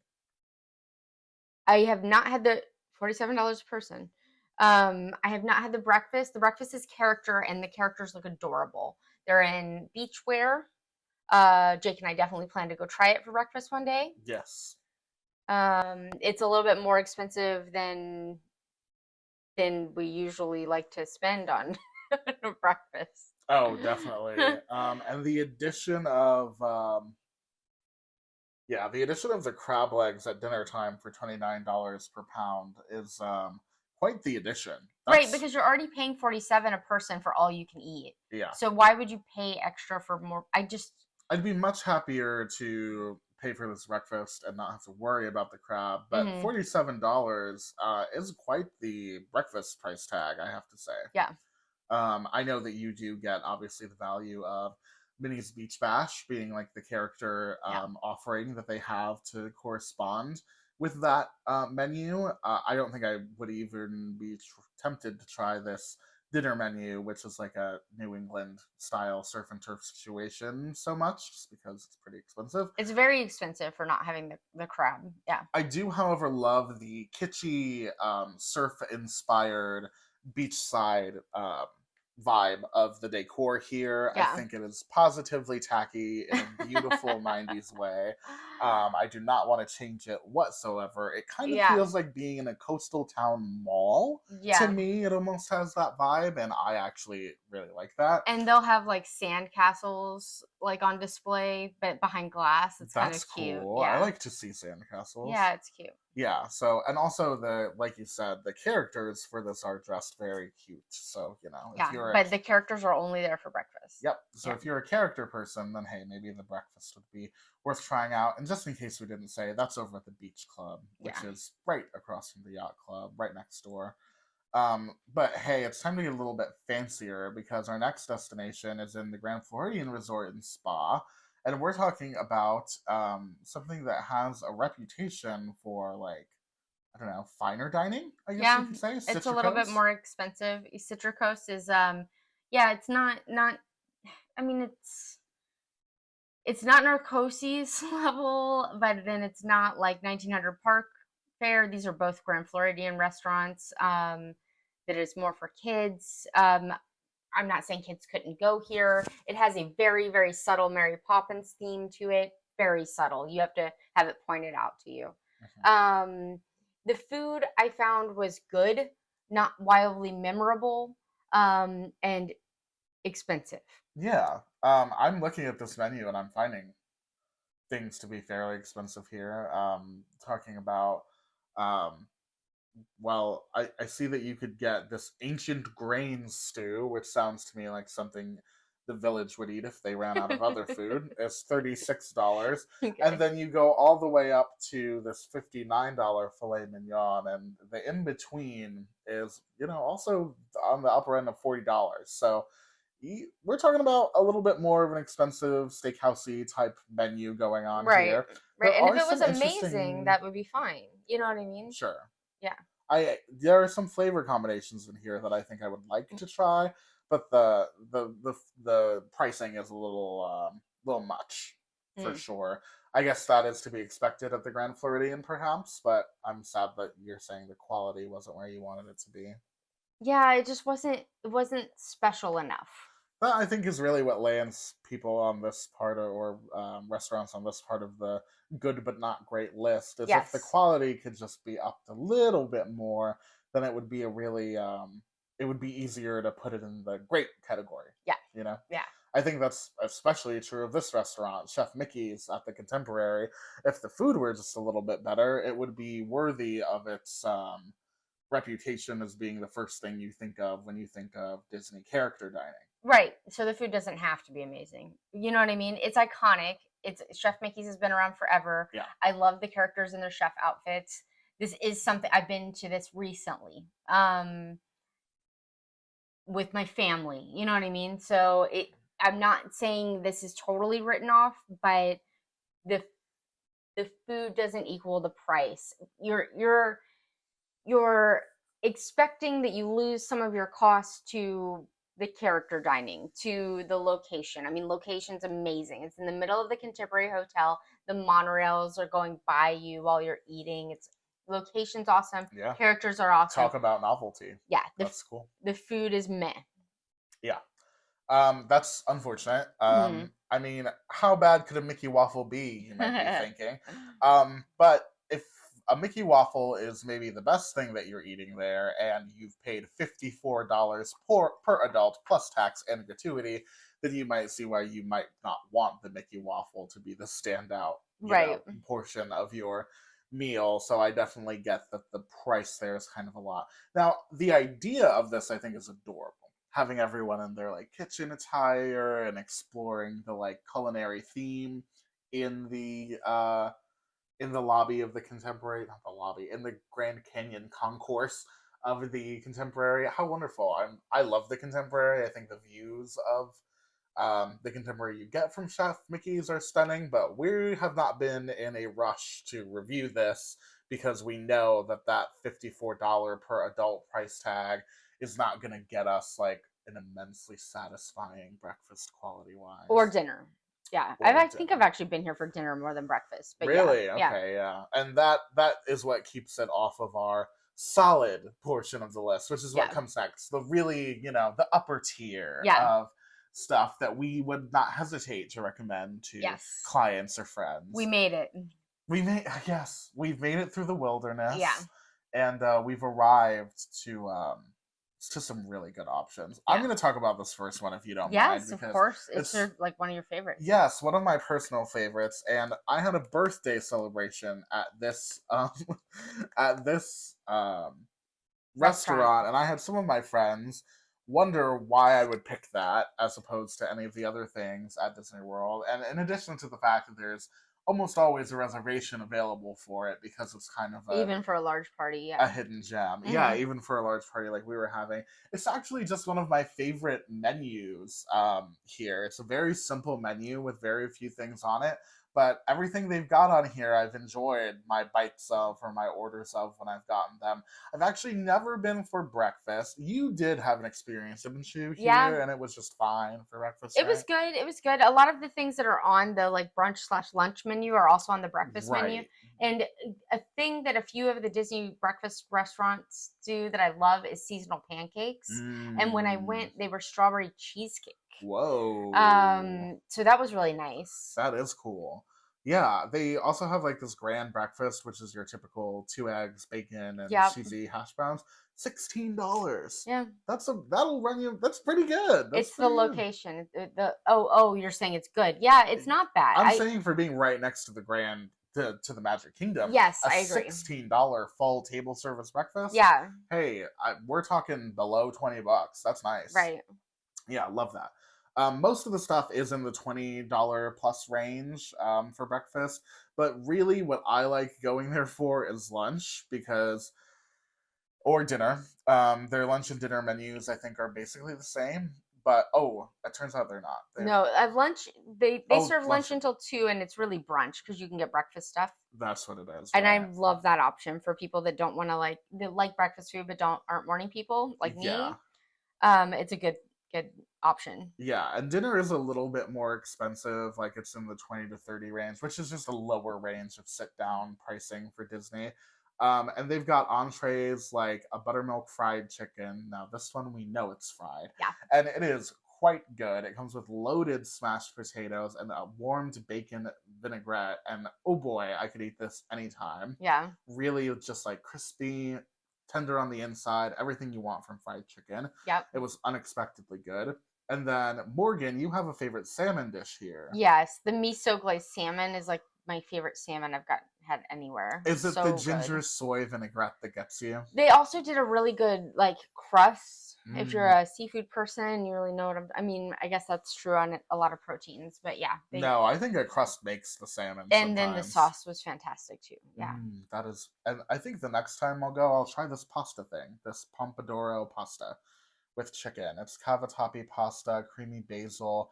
I have not had the $47 a person. I have not had the breakfast. The breakfast is character, and the characters look adorable. They're in beachwear. Jake and I definitely plan to go try it for breakfast one day. Yes. It's a little bit more expensive than we usually like to spend on breakfast. Oh, definitely. And the addition of Yeah, the addition of the crab legs at dinner time for $29 per pound is quite the addition. Right, That's because you're already paying 47 a person for all you can eat. yeah. So why would you pay extra for more? I just I'd be much happier to pay for this breakfast and not have to worry about the crab, but mhm. $47 is quite the breakfast price tag, I have to say. Yeah. I know that you do get obviously the value of Minnie's Beach Bash being like the character Yeah. offering that they have to correspond with that menu. I don't think I would even be tempted to try this dinner menu, which is like a New England style surf and turf situation so much, just because it's pretty expensive. It's very expensive for not having the crab. Yeah. I do, however, love the kitschy, surf inspired beachside vibe of the decor here. I Yeah. think it is positively tacky in a beautiful 90s way. I do not want to change it whatsoever. It kind of Yeah. feels like being in a coastal town mall. To Yeah. me, it almost has that vibe, and I actually really like that. And they'll have like sand castles like on display, but behind glass. It's kind of That's cute. cool. I Yeah. like to see sandcastles. Yeah, it's cute. Yeah, so and also the like you said, the characters for this are dressed very cute. So, if Yeah. you're a But the characters are only there for breakfast. yep, so Yeah. if you're a character person, then hey, maybe the breakfast would be worth trying out. And just in case we didn't say, that's over at the Beach Club, which Yeah. is right across from the Yacht Club, right next door. But hey, it's time to get a little bit fancier because our next destination is in the Grand Floridian Resort and Spa. And we're talking about something that has a reputation for like, I don't know, finer dining, I guess you Yeah. could say. It's a little bit Citricos. more expensive. Citricos is yeah, it's not I mean it's not Narcosis level, but then it's not like 1900 Park Fare. These are both Grand Floridian restaurants. That is more for kids. I'm not saying kids couldn't go here. It has a very, very subtle Mary Poppins theme to it. Very subtle. You have to have it pointed out to you. Mhm. The food I found was good, not wildly memorable, and expensive. Yeah. I'm looking at this menu and I'm finding things to be fairly expensive here. Talking about um, well, I see that you could get this ancient grains stew, which sounds to me like something the village would eat if they ran out of other food. It's $36. And Okay. then you go all the way up to this $59 filet mignon, and the in between is, also on the upper end of $40. So we're talking about a little bit more of an expensive steakhousey type menu going on Right. here. Right. There And if are it was some amazing, interesting, that would be fine. You know what I mean? sure. Yeah. There are some flavor combinations in here that I think I would like to try, but the pricing is a little much for Mm. sure. I guess that is to be expected at the Grand Floridian, perhaps, but I'm sad that you're saying the quality wasn't where you wanted it to be. Yeah, it wasn't special enough. That I think is really what lands people on this part or restaurants on this part of the good but not great list is if the Yes. quality could just be upped a little bit more, then it would be it would be easier to put it in the great category. Yeah. You know, Yeah. I think that's especially true of this restaurant, Chef Mickey's at the Contemporary. If the food were just a little bit better, it would be worthy of its reputation as being the first thing you think of when you think of Disney character dining. Right. So the food doesn't have to be amazing. You know what I mean? It's iconic. It's Chef Mickey's has been around forever. Yeah. I love the characters in their chef outfits. This is something I've been to this recently. With my family. You know what I mean? So I'm not saying this is totally written off, but the the food doesn't equal the price. You're expecting that you lose some of your costs to the character dining, to the location. I mean, location's amazing. It's in the middle of the Contemporary Hotel. The monorails are going by you while you're eating. It's location's awesome. Yeah. Characters are awesome. Talk about novelty. Yeah, That's cool. the food is meh. Yeah. That's unfortunate. Mhm. I mean, how bad could a Mickey waffle be, you might be thinking. But if a Mickey waffle is maybe the best thing that you're eating there, and you've paid $54 per adult plus tax and gratuity, then you might see why you might not want the Mickey waffle to be the standout, Right. portion of your meal. So I definitely get that the price there is kind of a lot. Now, the idea of this I think is adorable. Having everyone in their like kitchen attire and exploring the like culinary theme in the lobby of the Contemporary, not the lobby, in the Grand Canyon concourse of the Contemporary. How wonderful! I love the Contemporary. I think the views of the Contemporary you get from Chef Mickey's are stunning, but we have not been in a rush to review this because we know that that $54 per adult price tag is not going to get us like an immensely satisfying breakfast quality wise. Or dinner. Yeah, I think I've actually been here for dinner more than breakfast. But really? Yeah, okay, yeah. And that is what keeps it off of our solid portion of the list, which is what comes next. The really, the upper tier of stuff that we would not hesitate to recommend to clients or friends. We made it. We've made it through the wilderness. Yeah. And we've arrived to some really good options. I'm going to talk about this first one if you don't mind. Yes, of course. It's like one of your favorites. Yes, one of my personal favorites. And I had a birthday celebration at this restaurant, and I had some of my friends wonder why I would pick that as opposed to any of the other things at Disney World. And in addition to the fact that there's almost always a reservation available for it because it's kind of even for a large party, a hidden gem. Mm-hmm. Yeah, even for a large party like we were having. It's actually just one of my favorite menus here. It's a very simple menu with very few things on it, but everything they've got on here I've enjoyed my bites of or my orders of when I've gotten them. I've actually never been for breakfast. You did have an experience, didn't you, here? Yeah. And it was just fine for breakfast, It was good. It was good. A lot of the things that are on the like brunch/lunch menu are also on the breakfast menu. And a thing that a few of the Disney breakfast restaurants do that I love is seasonal pancakes. And when I went, they were strawberry cheesecake. Whoa. So that was really nice. That is cool. Yeah, they also have like this grand breakfast, which is your typical 2 eggs, bacon, and cheesy hash browns. $16. Yeah, that'll run you. That's pretty good. It's the location. You're saying it's good. Yeah, it's not bad. I'm saying for being right next to the grand. To the Magic Kingdom. Yes, I agree. $16 full table service breakfast. Yeah. Hey, we're talking below $20. That's nice. Right. Yeah, love that. Most of the stuff is in the $20 plus range for breakfast, but really what I like going there for is lunch or dinner. Their lunch and dinner menus I think are basically the same, but it turns out they're not. No, at lunch they serve lunch until 2, and it's really brunch because you can get breakfast stuff. That's what it is. And I love that option for people that don't want to they like breakfast food but aren't morning people like me. It's a good option. Yeah, and dinner is a little bit more expensive. Like it's in the 20 to 30 range, which is just a lower range of sit down pricing for Disney. And they've got entrees like a buttermilk fried chicken. Now this one we know it's fried. Yeah. And it is quite good. It comes with loaded smashed potatoes and a warmed bacon vinaigrette. And oh boy, I could eat this anytime. Yeah. Really just like crispy, tender on the inside, everything you want from fried chicken. Yep. It was unexpectedly good. And then, Morgan, you have a favorite salmon dish here. Yes, the miso glazed salmon is like my favorite salmon I've had anywhere. Is it the ginger soy vinaigrette that gets you? They also did a really good crust. If you're a seafood person, you really know what I guess that's true on a lot of proteins, but yeah. No, I think a crust makes the salmon. And then the sauce was fantastic too. Yeah. That is, and I think the next time I'll try this pasta thing, this pomodoro pasta with chicken. It's cavatappi pasta, creamy basil,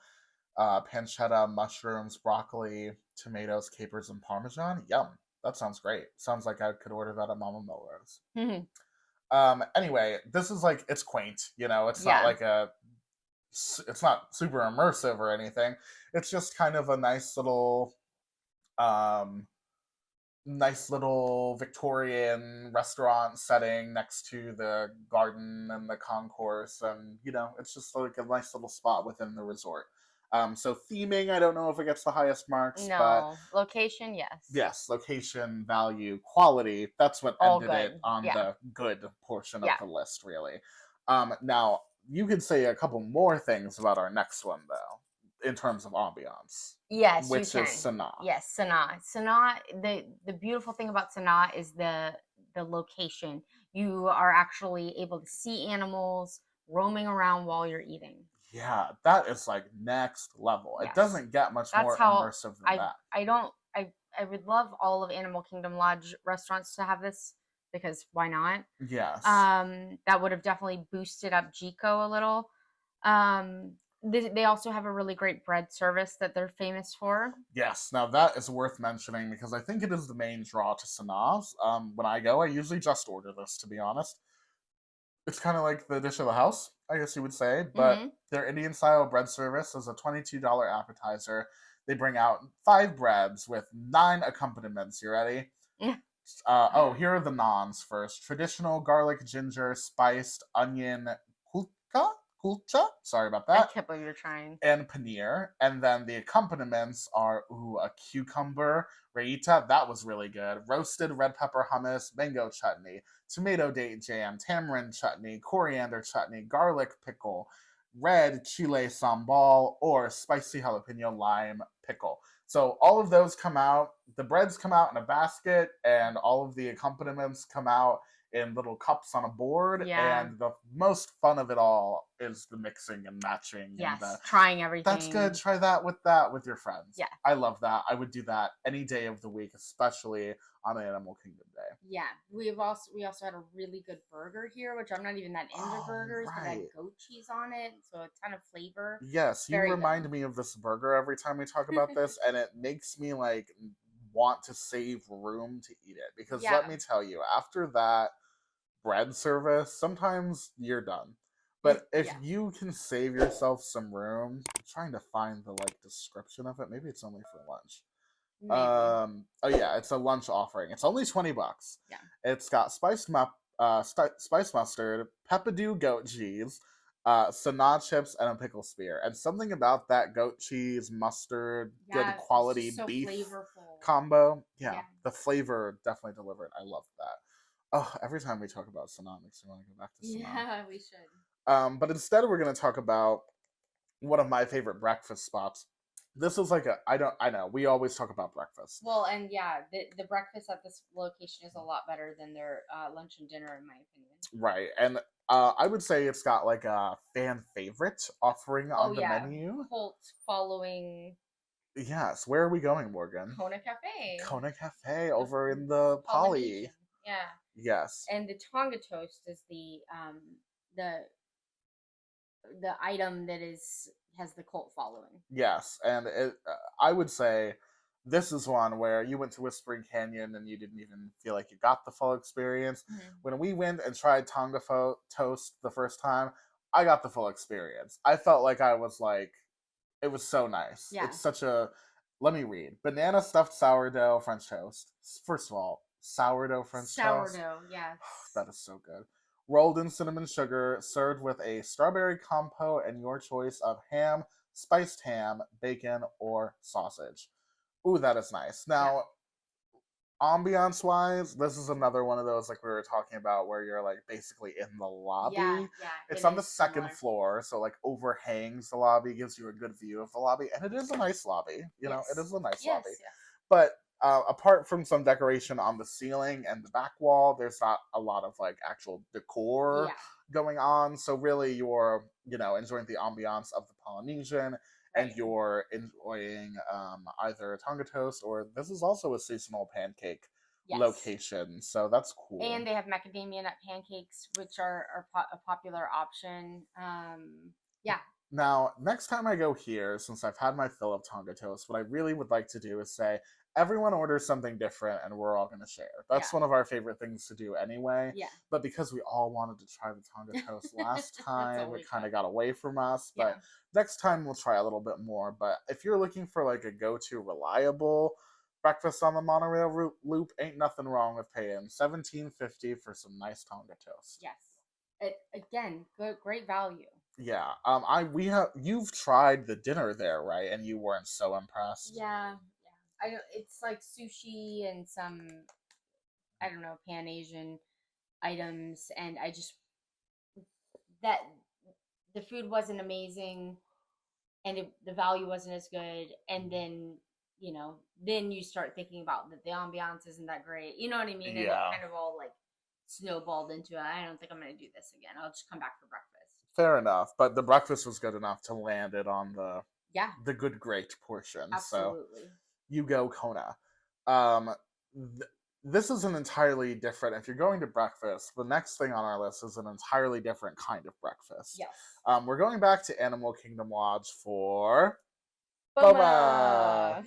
pancetta, mushrooms, broccoli, tomatoes, capers, and parmesan. Yum. That sounds great. Sounds like I could order that at Mama Miller's. Mm-hmm. Anyway, this is it's quaint, it's not it's not super immersive or anything. It's just kind of a nice little Victorian restaurant setting next to the garden and the concourse, and it's just like a nice little spot within the resort. So theming, I don't know if it gets the highest marks. No, but location, yes. Yes, location, value, quality. That's what ended it on the good portion of the list, really. Now, you could say a couple more things about our next one though, in terms of ambiance, Yes, you which is can. Sanaa. Yes, Sanaa. Sanaa, the beautiful thing about Sanaa is the location. You are actually able to see animals roaming around while you're eating. Yeah, that is like next level. It Yes. doesn't get much That's more how immersive than I that. I don't I would love all of Animal Kingdom Lodge restaurants to have this because why not? Yes. That would have definitely boosted up Jico a little. They also have a really great bread service that they're famous for. Yes, now that is worth mentioning because I think it is the main draw to Sanaa's. When I go, I usually just order this, to be honest. It's kind of like the dish of the house, I guess you would say, but Hmm. their Indian style bread service is a $22 appetizer. They bring out 5 breads with 9 accompaniments. You ready? Here are the naans first. Traditional garlic, ginger, spiced onion kulcha. Sorry about I that. can't believe you're trying. And paneer. And then the accompaniments are a cucumber, raita, that was really good. Roasted red pepper hummus, mango chutney, tomato date jam, tamarind chutney, coriander chutney, garlic pickle, red chile sambal, or spicy jalapeno lime pickle. So all of those come out. The breads come out in a basket, and all of the accompaniments come out in little cups on a board. Yeah. And the most fun of it all is the mixing and matching. And Yes. Trying that's good. everything. Try that with your friends. Yeah. I love that. I would do that any day of the week, especially on Animal Kingdom Day. Yeah. We also had a really good burger here, which I'm not even that into Oh, burgers, but it had right. goat cheese on it, so a ton of flavor. Yes, you Very good. remind me of this burger every time we talk about this, and it makes me like want to save room to eat it. Because let Yeah. me tell you, after that bread service, sometimes you're done. But if Yeah. you can save yourself some room, I'm trying to find the like description of it. Maybe it's only for lunch. Maybe. Oh yeah, it's a lunch offering. It's only $20. Yeah. It's got spiced mustard, peppadew goat cheese, Sanaa chips, and a pickle spear. And something about that goat cheese, mustard, good Yeah. It's quality just so beef flavorful. combo. Yeah, Yeah. the flavor definitely delivered. I love that. Oh, every time we talk about Sanaa, makes me want to go back to Sanaa. Yeah, we should. But instead, we're going to talk about one of my favorite breakfast spots. This is like I know we always talk about breakfast. Well, and yeah, the breakfast at this location is a lot better than their lunch and dinner, in my opinion. Right. And I would say it's got like a fan favorite offering Oh on the yeah, menu. cult following Yes. Where are we going, Morgan? Kona Cafe. Kona Cafe The over in the Poly. Polynesian. Yeah, Yes. and the Tonga toast is the the item that is has the cult following. Yes. And I would say this is one where you went to Whispering Canyon and you didn't even feel like you got the full experience. Mm-hmm. When we went and tried Tonga toast the first time, I got the full experience. I felt like I was like, it was so nice. Yeah. It's such a, let me read. Banana stuffed sourdough French toast. First of all, sourdough French toast. Sourdough, yeah. That is so good. Rolled in cinnamon sugar, served with a strawberry compote and your choice of ham, spiced ham, bacon, or sausage. Ooh, that is nice. Now, ambiance wise, this is another one of those like we were talking about where you're like basically in the lobby. Yeah, It's it on the is second similar. floor, so like overhangs the lobby, gives you a good view of the lobby, and it is a nice lobby. You know, it Yes. is a nice Yes, lobby. yes. But apart from some decoration on the ceiling and the back wall, there's not a lot of like actual decor Yeah. going on. So really, you're enjoying the ambiance of the Polynesian, and Right. you're enjoying either Tonga toast or this is also a seasonal pancake Yes. location. So that's cool. And they have macadamia nut pancakes, which are a popular option. Yeah. Now, next time I go here, since I've had my fill of Tonga toast, what I really would like to do is say, everyone orders something different and we're all going to share. That's Yeah. one of our favorite things to do anyway. Yeah. But because we all wanted to try the Tonga toast last time, it kind of got away from us. But next time we'll try a little bit more. But if you're looking for like a go-to reliable breakfast on the monorail loop, ain't nothing wrong with paying $17.50 for some nice Tonga toast. Yes. Again, great value. Yeah. You've tried the dinner there, right? And you weren't so impressed. Yeah. It's like sushi and some, I don't know, Pan Asian items, and I just that the food wasn't amazing and the value wasn't as good, and then then you start thinking about that the ambiance isn't that great, you know what I mean, and it Yeah. kind of all like snowballed into I don't think I'm going to do this again, I'll just come back for breakfast. Fair enough, but the breakfast was good enough to land it on Yeah, the good great portion. So absolutely. you go Kona. Um, this is an entirely different. If you're going to breakfast, the next thing on our list is an entirely different kind of breakfast. Yes. We're going back to Animal Kingdom Lodge for boba. Boma.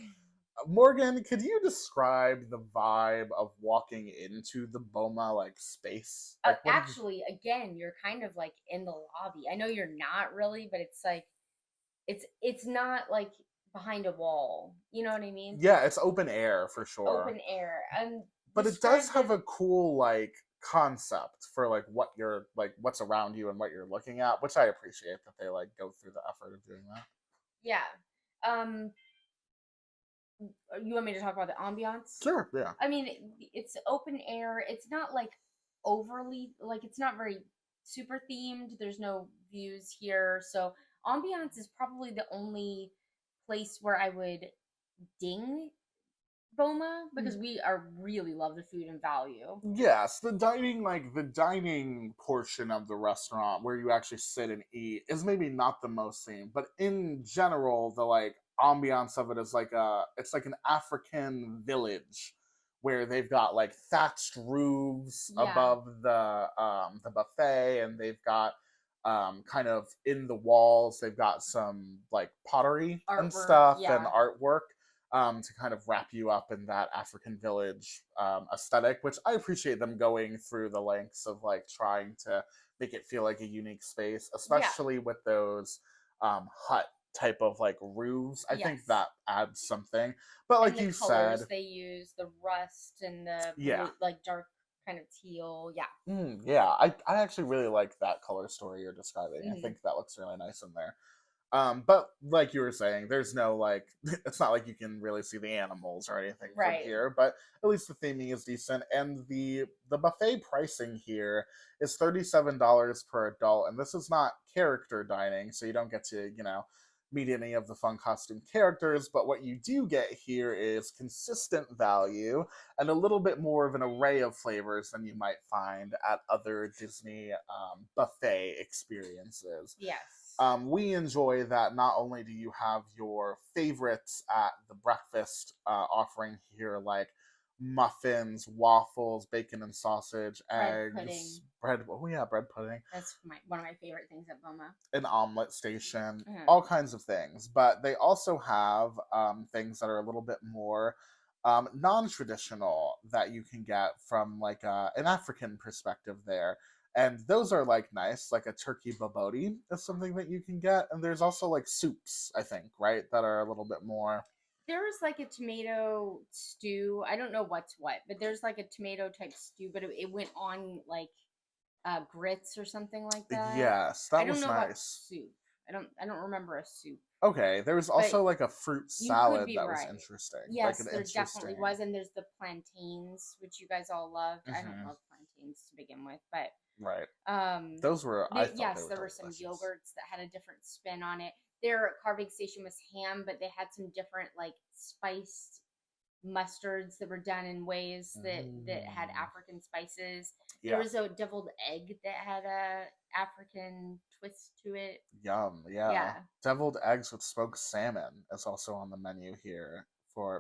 Morgan, could you describe the vibe of walking into the Boma like space? Like, what did you? Actually, again, you're kind of like in the lobby. I know you're not really, but it's like it's not like behind a wall. You know what I mean? Yeah, it's open air for sure, Open air. And but it does described have it. a cool like concept for like what you're like what's around you and what you're looking at, which I appreciate that they like go through the effort of doing that. Yeah. Um, you want me to talk about the ambiance? Sure, yeah. I mean, it's open air. It's not like overly like it's not very super themed. There's no views here, so ambiance is probably the only place where I would ding Boma because we are really love the food and value. Yes, the dining portion of the restaurant where you actually sit and eat is maybe not the most themed, but in general, the like ambiance of it is like it's like an African village where they've got like thatched roofs Yeah, above the buffet, and they've got kind of in the walls they've got some like pottery and artwork. stuff and Yeah, artwork to kind of wrap you up in that African village aesthetic, which I appreciate them going through the lengths of like trying to make it feel like a unique space, yeah, especially with those hut type of like roofs. I think yes. that adds something. But And like the you said, colors they use, the rust and the yeah. blue, like dark kind of teal. Yeah. Yeah, I actually really like that color story you're describing. I Hmm. think that looks really nice in there. But like you were saying, there's no like it's not like you can really see the animals or anything from Right. here, but at least the theming is decent. And the buffet pricing here is $37 per adult, and this is not character dining, so you don't get to, meet any of the fun costume characters, but what you do get here is consistent value and a little bit more of an array of flavors than you might find at other Disney buffet experiences. Yes. We enjoy that not only do you have your favorites at the breakfast offering here, like muffins, waffles, bacon and sausage, Bread pudding. eggs, bread. Oh yeah, bread pudding, That's one of my favorite things at Boma. an omelet station, Hmm. all kinds of things. But they also have things that are a little bit more non-traditional that you can get from like an African perspective there. And those are like nice, like a turkey babodi is something that you can get. And there's also like soups, I think, right, that are a little bit more. There was like a tomato stew. I don't know what's what, but there's like a tomato type stew, but it went on like grits or something like that. Yes, I that don't was know about nice. soup. I don't remember a soup, Okay, there was but also like a fruit you could salad be that was right. interesting, like Yes, an there definitely interesting. was, and there's the plantains, which you guys all loved. I don't Mhm. love plantains to begin with, but Right. um, Those were, I thought they yes, were there were some delicious. yogurts that had a different spin on it. Their carving station was ham, but they had some different like spiced mustards that were done in ways that had Mm. African spices. There Yeah. was a deviled egg that had a African twist to it. Yum. Yeah. Yeah. Deviled eggs with smoked salmon is also on the menu here for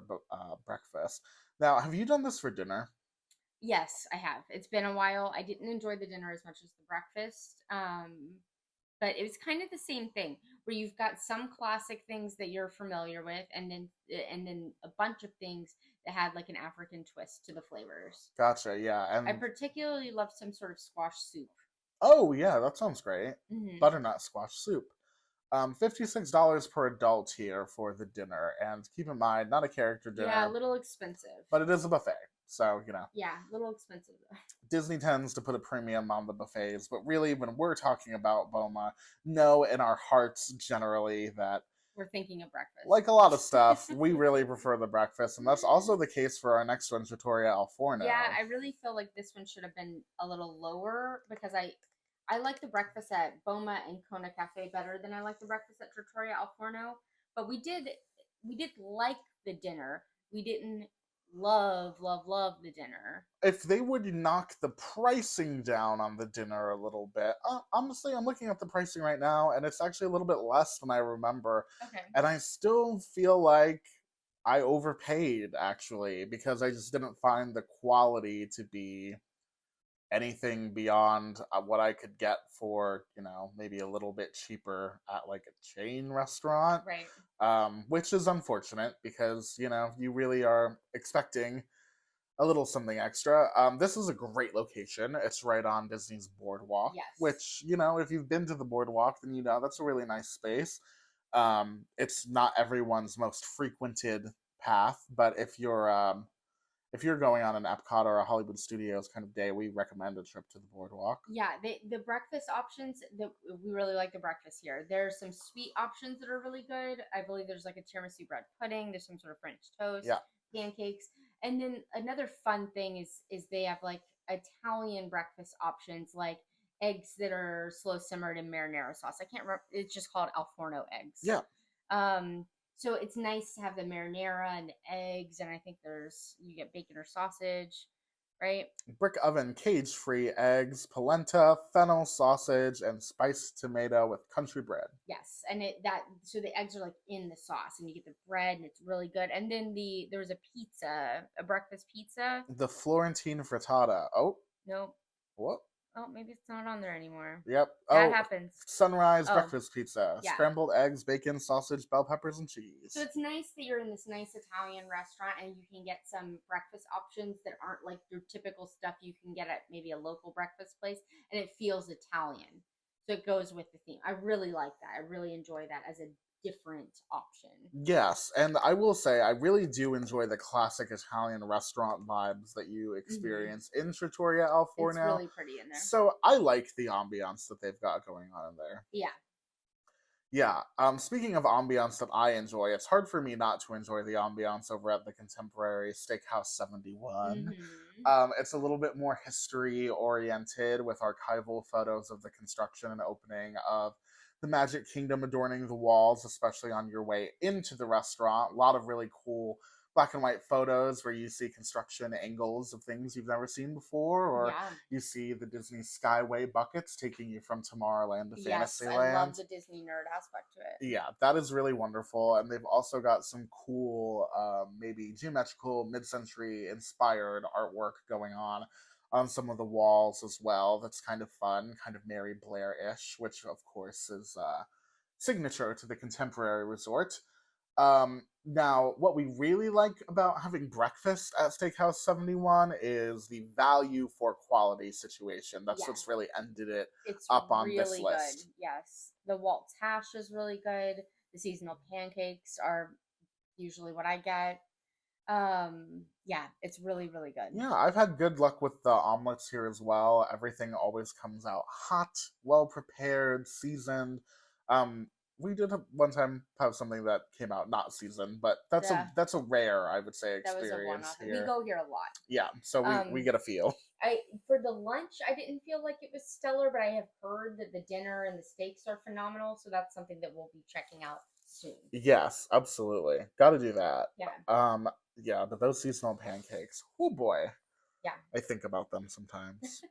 breakfast. Now, have you done this for dinner? Yes, I have. It's been a while. I didn't enjoy the dinner as much as the breakfast. But it was kind of the same thing where you've got some classic things that you're familiar with and then a bunch of things that had like an African twist to the flavors. Gotcha. Yeah. I And particularly loved some sort of squash soup. oh yeah, that sounds great. Hmm. Butternut squash soup. $56 per adult here for the dinner, and keep in mind, not a character Yeah, a dinner, little expensive. but it is a buffet. So, Yeah, a little expensive though. Disney tends to put a premium on the buffets, but really, when we're talking about Boma, know in our hearts generally that, We're thinking of like a lot of breakfast. stuff, we really prefer the breakfast, and that's also the case for our next one, Trattoria Al Yeah, Forno. I really feel like this one should have been a little lower because I like the breakfast at Boma and Kona Cafe better than I like the breakfast at Trattoria Al Forno. But we did like the dinner. We didn't love the dinner. If they would knock the pricing down on the dinner a little bit, honestly, I'm looking at the pricing right now, and it's actually a little bit less than I remember. Okay. And I still feel like I overpaid, actually, because I just didn't find the quality to be anything beyond what I could get for, maybe a little bit cheaper at like a chain restaurant. Right. Which is unfortunate because, you really are expecting a little something extra. This is a great location. It's right on Disney's boardwalk, Yes. which, if you've been to the boardwalk, then that's a really nice space. It's not everyone's most frequented path, but if you're going on an Epcot or a Hollywood Studios kind of day, we recommend a trip to the boardwalk. Yeah, the breakfast options, we really like the breakfast here. There's some sweet options that are really good. I believe there's like a tiramisu bread pudding. There's some sort of French toast, Yeah. pancakes, and then another fun thing is they have like Italian breakfast options, like eggs that are slow simmered in marinara sauce. I can't remember. It's just called Al Forno eggs. Yeah. So it's nice to have the marinara and the eggs, and I think you get bacon or sausage, right? Brick oven, cage free eggs, polenta, fennel sausage, and spiced tomato with country bread. Yes, and so the eggs are like in the sauce, and you get the bread, and it's really good. And then there was a pizza, a breakfast pizza. The Florentine frittata. Oh, Nope. what? Oh, maybe it's not on there anymore. Yep. That Oh, happens. sunrise Oh, breakfast pizza. yeah. Scrambled eggs, bacon, sausage, bell peppers, and cheese. So it's nice that you're in this nice Italian restaurant and you can get some breakfast options that aren't like your typical stuff you can get at maybe a local breakfast place, and it feels Italian. So it goes with the theme. I really like that. I really enjoy that as a different option. Yes, and I will say I really do enjoy the classic Italian restaurant vibes that you experience in Trattoria Al It's Forno. really pretty in there. So I like the ambiance that they've got going on in there. Yeah. Yeah. Speaking of ambiance that I enjoy, it's hard for me not to enjoy the ambiance over at the Contemporary Steakhouse 71. It's a little bit more history oriented with archival photos of the construction and opening of the Magic Kingdom adorning the walls, especially on your way into the restaurant. A lot of really cool black and white photos where you see construction angles of things you've never seen before, or Yeah. you see the Disney Skyway buckets taking you from Tomorrowland to Yes, I Fantasyland. love the Disney nerd aspect to it. Yeah, that is really wonderful. And they've also got some cool, maybe geometrical, mid century inspired artwork going on some of the walls as well. That's kind of fun, kind of Mary Blair ish, which of course is signature to the Contemporary Resort. Now, what we really like about having breakfast at Steakhouse 71 is the value for quality situation. That's what's really ended it It's up on really this list. good. Yes. The Waltz hash is really good. The seasonal pancakes are usually what I get. Yeah, it's really, really good. Yeah, I've had good luck with the omelets here as well. Everything always comes out hot, well prepared, seasoned. We did one time have something that came out not seasoned, but that's Yeah. a rare, I would say, That was a experience one-off. We here. go here a lot. Yeah, so we get a feel. For the lunch, I didn't feel like it was stellar, but I have heard that the dinner and the steaks are phenomenal, so that's something that we'll be checking out soon. Yes, absolutely. Got to do that. Yeah. Yeah, but those seasonal pancakes, oh boy. Yeah. I think about them sometimes.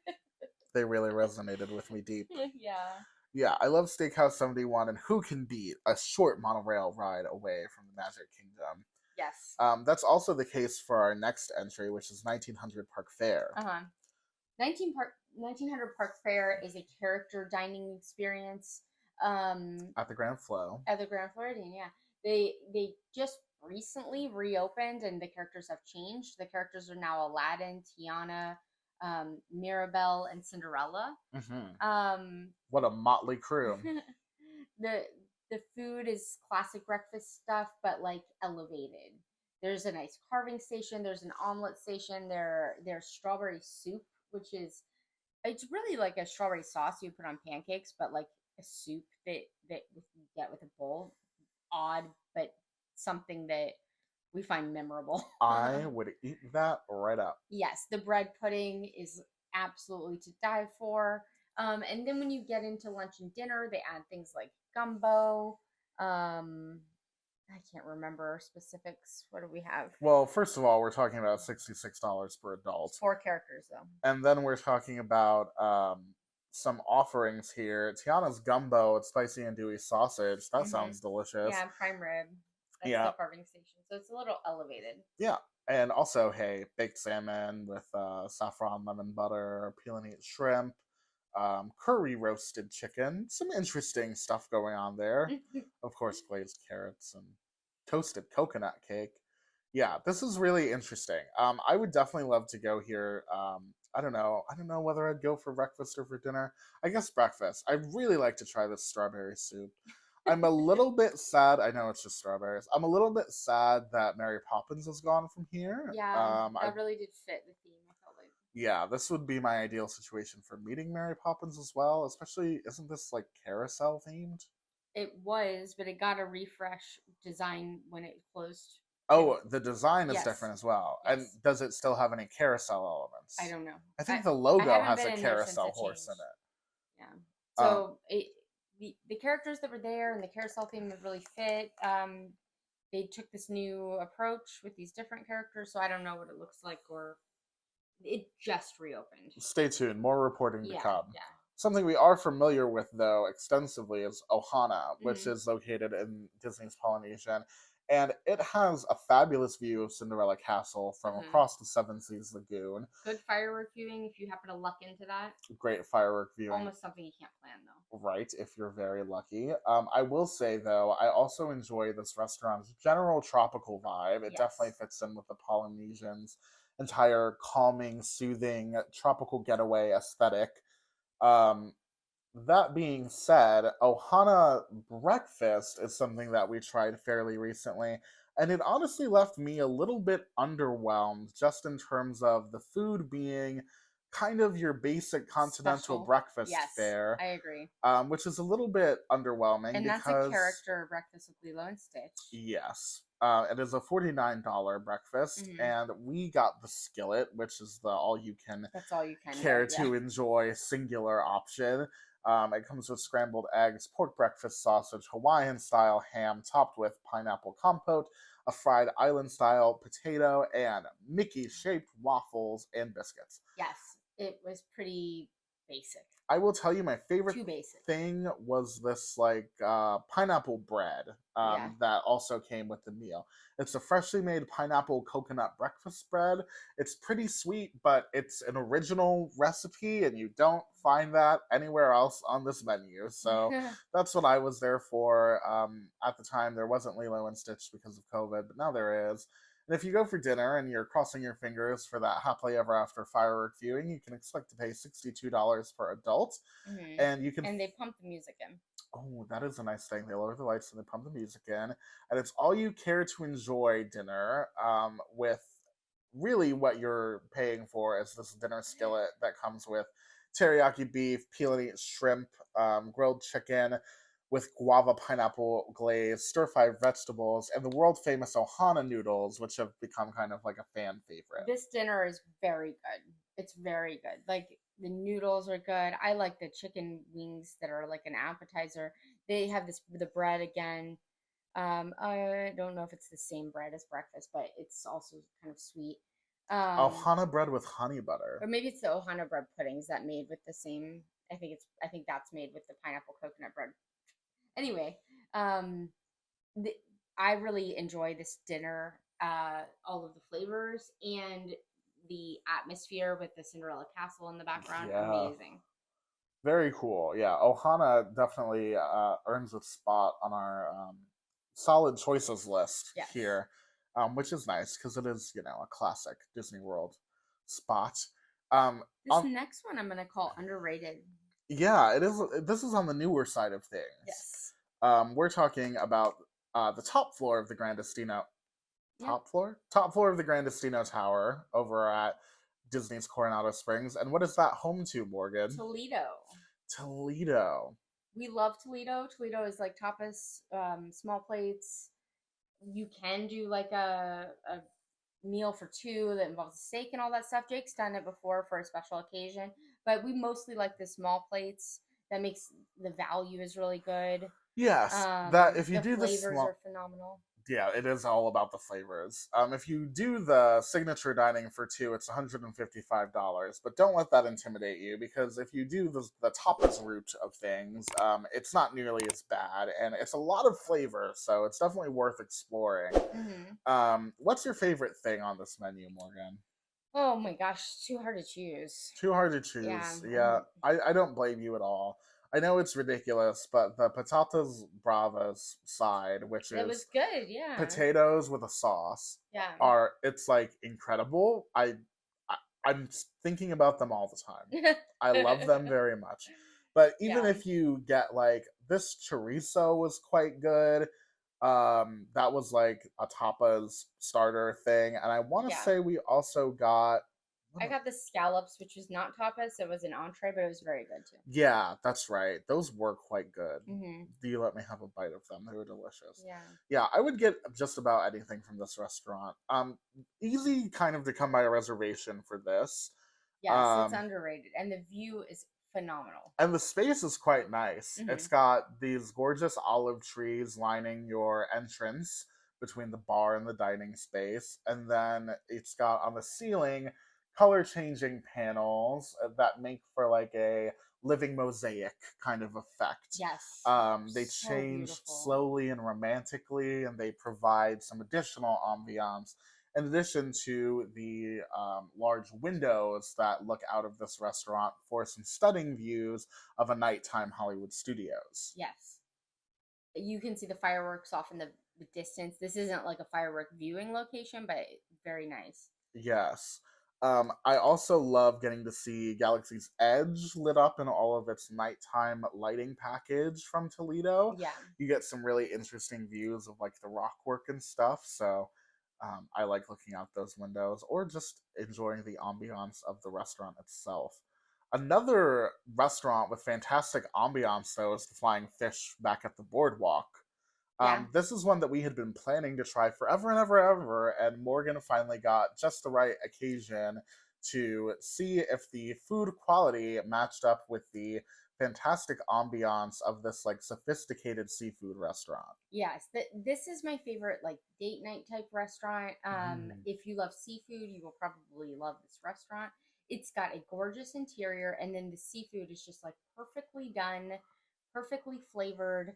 They really resonated with me deep. Yeah. Yeah, I love Steakhouse 71, and who can beat a short monorail ride away from the Magic Kingdom? Yes. That's also the case for our next entry, which is 1900 Park Fair. 1900 Park Fair is a character dining experience. At the Grand Flow. At the Grand Floridian, yeah. They just recently reopened, and the characters have changed. The characters are now Aladdin, Tiana, Mirabelle, and Cinderella. What a motley crew. The food is classic breakfast stuff, but like elevated. There's a nice carving station. There's an omelet station. There's strawberry soup, which is it's really like a strawberry sauce you put on pancakes, but like a soup that you get with a bowl. Odd, but something that we find memorable. I would eat that right up. Yes, the bread pudding is absolutely to die for. And then when you get into lunch and dinner, they add things like gumbo. I can't remember specifics. What do we have? Well, first of all, we're talking about $66 per It's adult. 4 characters though. And then we're talking about some offerings here. Tiana's gumbo, it's spicy and dewy sausage. That sounds delicious. Yeah, prime rib. That's Yeah. the carving station. So it's a little elevated. Yeah. And also, hey, baked salmon with saffron, lemon butter, peel and eat shrimp, curry roasted chicken. Some interesting stuff going on there. Of course, glazed carrots and toasted coconut cake. Yeah, this is really interesting. I would definitely love to go here. I don't know. I don't know whether I'd go for breakfast or for dinner. I guess breakfast. I'd really like to try this strawberry soup. I'm a little bit sad. I know it's just strawberries. I'm a little bit sad that Mary Poppins is gone from here. Yeah, that really did fit the theme, I felt like. Yeah, this would be my ideal situation for meeting Mary Poppins as well. Especially, isn't this like carousel themed? It was, but it got a refresh design when it closed. Oh, the design is Yes. different as well. Yes. And does it still have any carousel elements? I don't know. I think the logo haven't has been a in there since carousel it horse in changed. it. Yeah. So the characters that were there and the carousel theme would really fit. They took this new approach with these different characters, so I don't know what it looks like, or it just reopened. Stay tuned. More reporting to come. Yeah. Something we are familiar with, though, extensively is Ohana, which is located in Disney's Polynesian. And it has a fabulous view of Cinderella Castle from across the Seven Seas Lagoon. Good firework viewing if you happen to luck into that. Great firework viewing. Almost something you can't plan, though. Right, if you're very lucky. I will say, though, I also enjoy this restaurant's general tropical vibe. It definitely fits in with the Polynesians' entire calming, soothing, tropical getaway aesthetic. That being said, Ohana breakfast is something that we tried fairly recently, and it honestly left me a little bit underwhelmed just in terms of the food being kind of your basic continental breakfast fare. I agree. Which is a little bit underwhelming. And that's a character breakfast with Lilo and Stitch. Yes. It is a $49 breakfast, and we got the skillet, which is the all you can care to enjoy singular option. It comes with scrambled eggs, pork breakfast sausage, Hawaiian style ham topped with pineapple compote, a fried island style potato, and Mickey shaped waffles and biscuits. Yes, it was pretty basic. I will tell you, my favorite thing was this like pineapple bread that also came with the meal. It's a freshly made pineapple coconut breakfast bread. It's pretty sweet, but it's an original recipe, and you don't find that anywhere else on this menu. So that's what I was there for. At the time, there wasn't Lilo and Stitch because of COVID, but now there is. And if you go for dinner and you're crossing your fingers for that happily ever after firework viewing, you can expect to pay $62 per adult. And you can they pump the music in. Oh, that is a nice thing. They lower the lights and they pump the music in. And it's all you care to enjoy dinner with really what you're paying for is this dinner skillet that comes with teriyaki beef, peel and eat shrimp, grilled chicken, with guava pineapple glaze, stir-fried vegetables, and the world-famous Ohana noodles, which have become kind of like a fan favorite. This dinner is very good. It's very good. Like, the noodles are good. I like the chicken wings that are like an appetizer. They have the bread again. I don't know if it's the same bread as breakfast, but it's also kind of sweet. Ohana bread with honey butter. Or maybe it's the Ohana bread puddings that made with the same. I think that's made with the pineapple coconut bread. Anyway, I really enjoy this dinner. All of the flavors and the atmosphere with the Cinderella Castle in the background. Amazing. Very cool. Yeah, Ohana definitely earns its spot on our solid choices list here, which is nice because it is, a classic Disney World spot. This next one I'm going to call underrated. Yeah, it is. This is on the newer side of things. Yes. We're talking about the top floor of the Grandestino. Top floor of the Grandestino Tower over at Disney's Coronado Springs. And what is that home to, Morgan? Toledo. We love Toledo. Toledo is like tapas, small plates. You can do like a meal for two that involves steak and all that stuff. Jake's done it before for a special occasion. but we mostly like the small plates. That makes the value is really good. Yes, that if you The do the flavors are small, phenomenal. yeah, it is all about the flavors. If you do the signature dining for two, it's $155. But don't let that intimidate you because if you do the tapas route of things, it's not nearly as bad, and it's a lot of flavor, so it's definitely worth exploring. Hmm. What's your favorite thing on this menu, Morgan? Oh my gosh, too hard to choose. Too hard to Yeah, choose. Yeah, I don't blame you at all. I know it's ridiculous, but the patatas bravas side, which it was is good. Yeah, potatoes with a sauce, yeah. are it's like incredible. I I'm thinking about them all the time. I love them very much. But even Yeah, if you get like this chorizo was quite good. That was like a tapas starter thing, and I want to yeah. say we also got I got the scallops, which was not tapas. It was an entree, but it was very good too. yeah, that's right. Those were quite good. Hmm. Do you let me have a bite of them? They were delicious. Yeah. Yeah, I would get just about anything from this restaurant. Easy kind of to come by a reservation for this. Yes, it's Um, underrated, and the view is phenomenal. and the space is quite nice. It's Hmm. got these gorgeous olive trees lining your entrance between the bar and the dining space, and then it's got on the ceiling color changing panels that make for like a living mosaic kind of effect. Yes, They so change beautiful. slowly and romantically, and they provide some additional ambiance in addition to the large windows that look out of this restaurant for some stunning views of a nighttime Hollywood studios. Yes, you can see the fireworks off in the distance. This isn't like a firework viewing location, but very nice. Yes. I also love getting to see Galaxy's Edge lit up in all of its nighttime lighting package from Toledo. Yeah. You get some really interesting views of like the rock work and stuff. So I like looking out those windows or just enjoying the ambiance of the restaurant itself. Another restaurant with fantastic ambiance, though, is the Flying Fish back at the boardwalk. Yeah. This is one that we had been planning to try forever and ever and ever, and Morgan finally got just the right occasion to see if the food quality matched up with the fantastic ambiance of this like sophisticated seafood restaurant. Yes, this is my favorite like date night type restaurant. Mm. If you love seafood, you will probably love this restaurant. It's got a gorgeous interior, and then the seafood is just like perfectly done, perfectly flavored.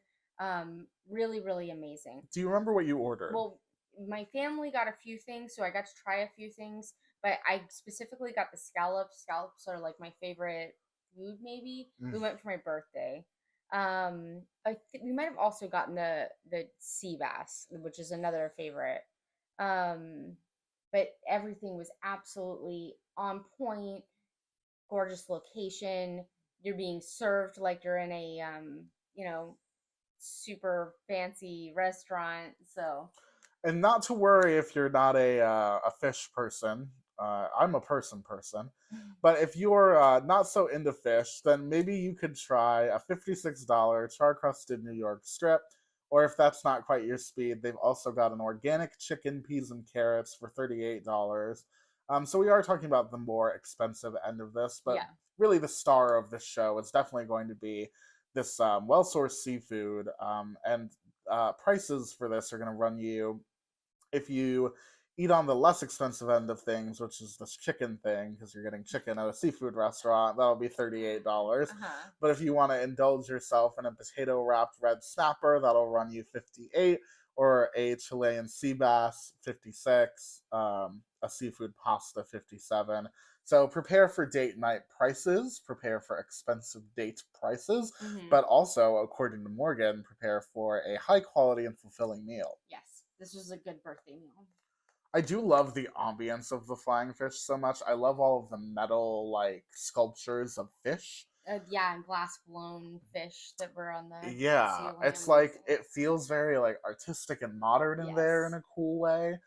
Really, really amazing. Do you remember what you ordered? Well, my family got a few things, so I got to try a few things, but I specifically got the scallops. Scallops are like my favorite food, maybe. Mm. We went for my birthday. We might have also gotten the sea bass, which is another favorite. Um, but everything was absolutely on point, gorgeous location. You're being served like you're in a you know, super fancy restaurant. So And not to worry if you're not a fish person. I'm a person, but if you're not so into fish, then maybe you could try a $56 char crusted New York strip. Or if that's not quite your speed, they've also got an organic chicken, peas, and carrots for $38. So we are talking about the more expensive end of this, but yeah. really the star of this show is definitely going to be this well sourced seafood. And prices for this are going to run you if you eat on the less expensive end of things, which is this chicken thing, because you're getting chicken at a seafood restaurant, that'll be $38. Uh-huh. But if you want to indulge yourself in a potato wrapped red snapper, that'll run you 58, or a Chilean sea bass 56, a seafood pasta 57. So prepare for date night prices, prepare for expensive date prices, Hmm. but also, according to Morgan, prepare for a high quality and fulfilling meal. Yes, this was a good birthday meal. I do love the ambience of the flying fish so much. I love all of the metal like sculptures of fish. Yeah, and glass blown fish that were on the Yeah, ceiling. it's like Amazing. it feels very like artistic and modern in there in Yes. a cool way.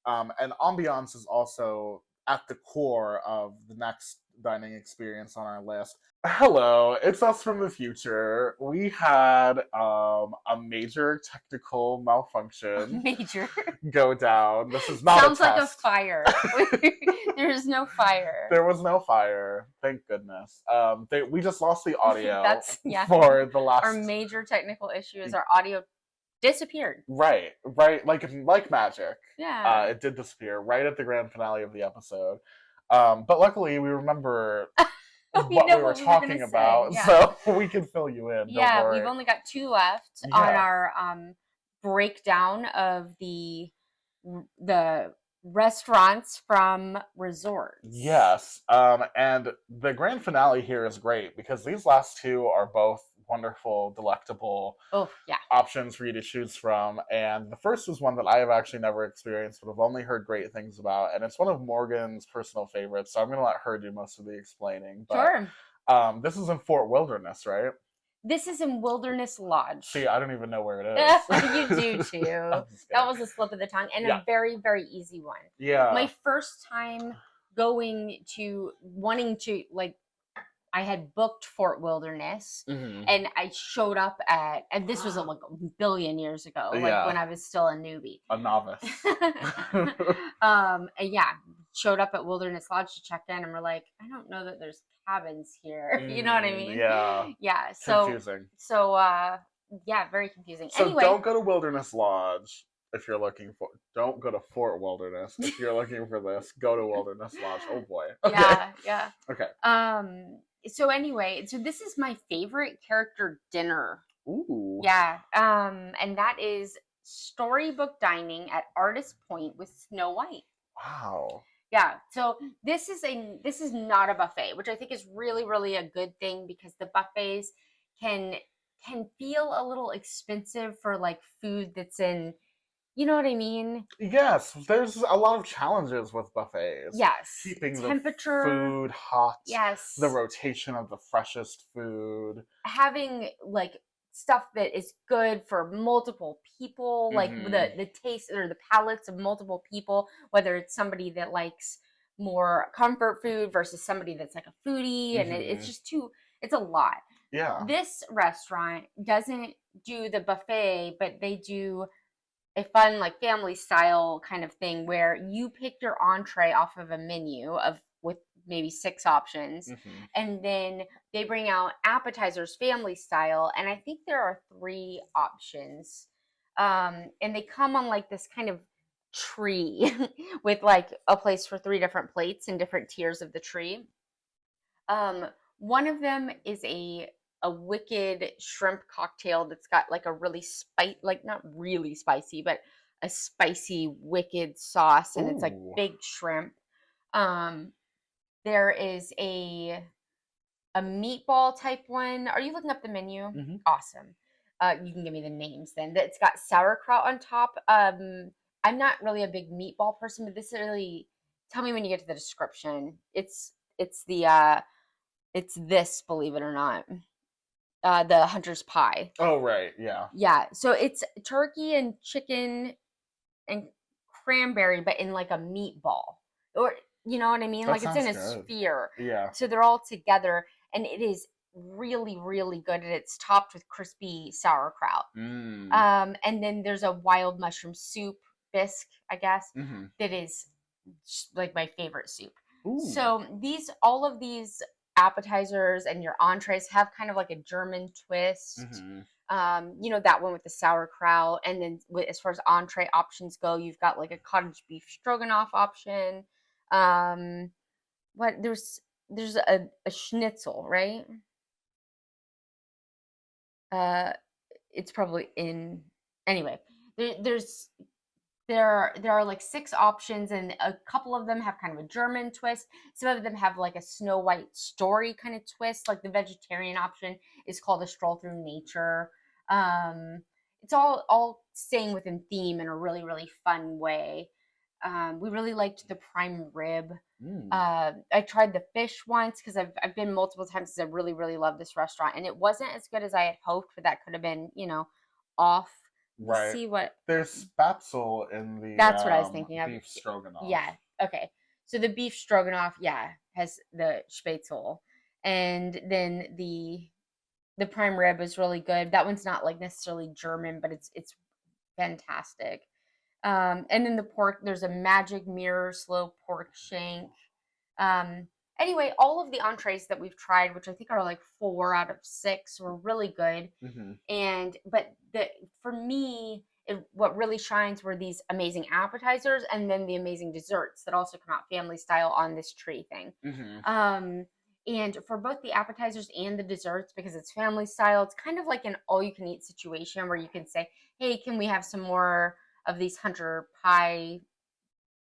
And ambiance is also at the core of the next dining experience on our list. Hello, it's us from the future. We had a major technical malfunction Major. go down. This is not Sounds a like a test. fire. There is no fire. There was no fire, thank goodness. We just lost the audio That's for the last. Our major technical issue is our audio disappeared. Right, like magic. Yeah. It did disappear right at the grand finale of the episode. But luckily, we remember what we were talking about, so we can fill you in. Yeah, don't worry. We've only got 2 left on our breakdown of the restaurants from resorts. Yes, and the grand finale here is great because these last 2 are both wonderful, delectable options for you to choose from. And the first is one that I have actually never experienced, but I've only heard great things about. And it's one of Morgan's personal favorites, so I'm going to let her do most of the explaining. But, sure. This is in Fort Wilderness, right? This is in Wilderness Lodge. See, I don't even know where it is. You do too. That was a slip of the tongue and a very, very easy one. Yeah. My first time wanting to, like, I had booked Fort Wilderness and I showed up and this was like a billion years ago, like when I was still a newbie. A novice. And showed up at Wilderness Lodge to check in and we're like, I don't know that there's cabins here. You know what I mean? Yeah. Yeah. Confusing. Very confusing. So anyway, don't go to Wilderness Lodge if you're looking for. Don't go to Fort Wilderness if you're looking for this. Go to Wilderness Lodge. Oh boy. Okay. Yeah. Okay. So anyway, this is my favorite character dinner. Ooh. Yeah. And that is storybook dining at Artist Point with Snow White. Wow. Yeah. So this is not a buffet, which I think is really, really a good thing because the buffets can feel a little expensive for like food that's in, you know what I mean? Yes, there's a lot of challenges with buffets. Yes. Keeping temperature, the food hot. Yes. The rotation of the freshest food. Having like stuff that is good for multiple people, like the taste or the palates of multiple people, whether it's somebody that likes more comfort food versus somebody that's like a foodie, and it's just it's a lot. Yeah. This restaurant doesn't do the buffet, but they do a fun like family style kind of thing where you pick your entree off of a menu with maybe 6 options, and then they bring out appetizers family style, and I think there are 3 options, and they come on like this kind of tree with like a place for 3 different plates and different tiers of the tree. One of them is a wicked shrimp cocktail that's got like a really not really spicy, but a spicy wicked sauce, and it's like big shrimp. There is a meatball type one. Are you looking up the menu? Awesome. You can give me the names then. It's got sauerkraut on top. I'm not really a big meatball person, but this really, tell me when you get to the description. It's this, believe it or not. The hunter's pie. Oh, right. Yeah. Yeah. So it's turkey and chicken and cranberry, but in like a meatball, or you know what I mean? That like it's in a good. sphere. Yeah. So they're all together, and it is really, really good. And it's topped with crispy sauerkraut. And then there's a wild mushroom soup bisque, I guess, that is like my favorite soup. Ooh. So all of these appetizers and your entrees have kind of like a German twist. That one with the sauerkraut, and then as far as entree options go, you've got like a cottage beef stroganoff option. There's a schnitzel, right? It's probably in anyway. There are like 6 options, and a couple of them have kind of a German twist. Some of them have like a Snow White story kind of twist. Like the vegetarian option is called A Stroll Through Nature. It's all staying within theme in a really, really fun way. We really liked the prime rib. I tried the fish once because I've been multiple times because I really, really love this restaurant, and it wasn't as good as I had hoped, but that could have been, off. Right. See what there's spatzel in the that's what I was thinking of. beef stroganoff. Yeah. Okay. So the beef stroganoff, yeah, has the spätzle, and then the prime rib is really good. That one's not like necessarily German, but it's fantastic. And then the pork, there's a magic mirror slow pork shank. Um, anyway, all of the entrees that we've tried, which I think are like 4 out of 6, were really good. Mm-hmm. And but the for me, what really shines were these amazing appetizers and then the amazing desserts that also come out family style on this tree thing. Mm-hmm. Um, and for both the appetizers and the desserts, because it's family style, it's kind of like an all you can eat situation where you can say, hey, can we have some more of these hunter pie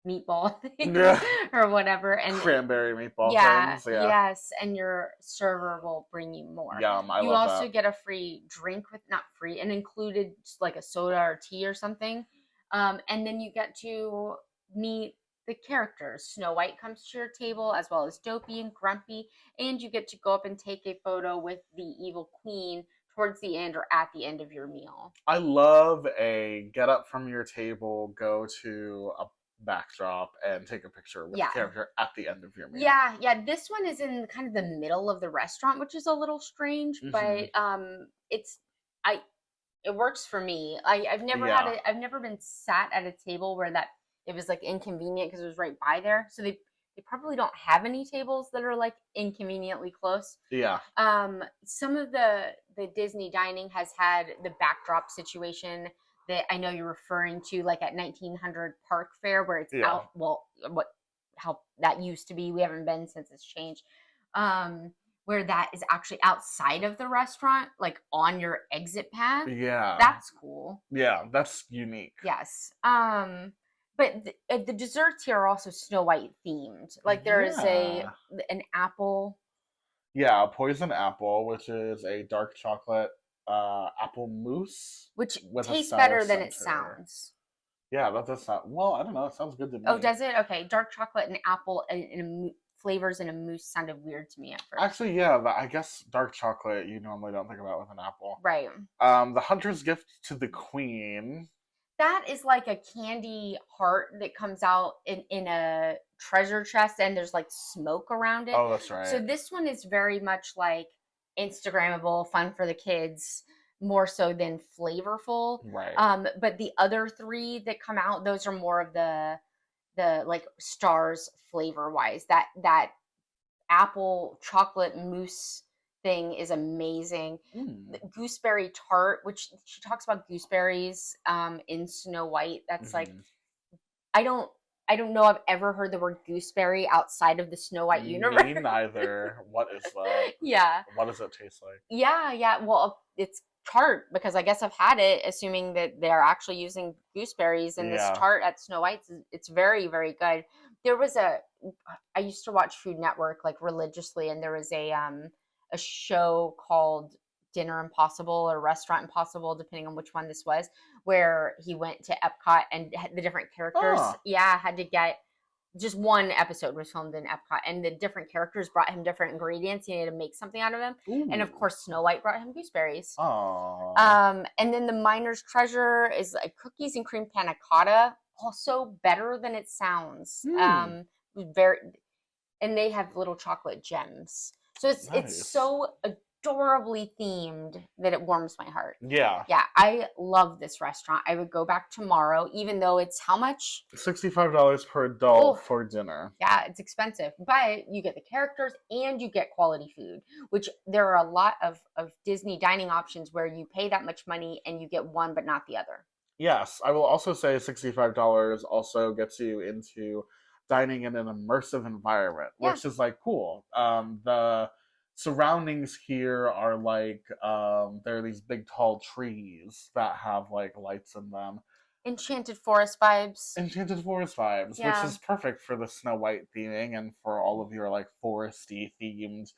meatball things Yeah. or whatever? And Cranberry meatball yeah, things. Yeah. yes, and your server will bring you more. Yum. I You love also that. get a free drink with, not free, and included just like a soda or tea or something. And then you get to meet the characters. Snow White comes to your table, as well as Dopey and Grumpy, and you get to go up and take a photo with the evil queen towards the end or at the end of your meal. I love a get up from your table, go to a backdrop, and take a picture with the Yeah. character at the end of your meal. Yeah, yeah. This one is in kind of the middle of the restaurant, which is a little strange, but it's I it works for me. I've never had Yeah. I've never been sat at a table where that it was like inconvenient because it was right by there. So they probably don't have any tables that are like inconveniently close. Yeah. Some of the Disney dining has had the backdrop situation that I know you're referring to, like at 1900 Park Fair, where it's Yeah. out. Well, how that used to be. We haven't been since it's changed. Where that is actually outside of the restaurant, like on your exit path. Yeah. That's cool. Yeah, that's unique. Yes. But the desserts here are also Snow White themed. Like there is Yeah. an apple. Yeah, poison apple, which is a dark chocolate apple mousse, Which with a tastes sour better than it center. sounds. Yeah, that does sound. Well, I don't know. It sounds good to me. Oh, does it? Okay. Dark chocolate and apple flavors in a mousse sounded weird to me at first. Actually, yeah. I guess dark chocolate you normally don't think about with an apple. Right. The Hunter's Gift to the Queen. That is like a candy heart that comes out in a treasure chest, and there's like smoke around it. Oh, that's right. So this one is very much like Instagrammable, fun for the kids, more so than flavorful. Right. But the other 3 that come out, those are more of the like stars flavor wise. That apple chocolate mousse thing is amazing. The gooseberry tart, which she talks about gooseberries in Snow White. That's like I don't know I've ever heard the word gooseberry outside of the Snow White universe. Me neither. What is that? Yeah. What does it taste like? Yeah. Well, it's tart because I guess I've had it, assuming that they're actually using gooseberries in this tart at Snow White's. It's very, very good. There was I used to watch Food Network like religiously, and there was a show called Dinner Impossible or Restaurant Impossible, depending on which one this was, where he went to Epcot and the different characters, had to get just one episode was filmed in Epcot, and the different characters brought him different ingredients. He needed to make something out of them. Ooh. And of course, Snow White brought him gooseberries. Oh. And then the Miner's Treasure is like cookies and cream panna cotta, also better than it sounds. Very, and they have little chocolate gems. So it's so adorably themed that it warms my heart. Yeah. Yeah, I love this restaurant. I would go back tomorrow, even though it's how much? $65 per adult for dinner. Yeah, it's expensive, but you get the characters and you get quality food, which there are a lot of Disney dining options where you pay that much money and you get one but not the other. Yes, I will also say $65 also gets you into dining in an immersive environment, which is like cool. The surroundings here are like there are these big tall trees that have like lights in them. Enchanted Forest vibes, which is perfect for the Snow White theming and for all of your like foresty themed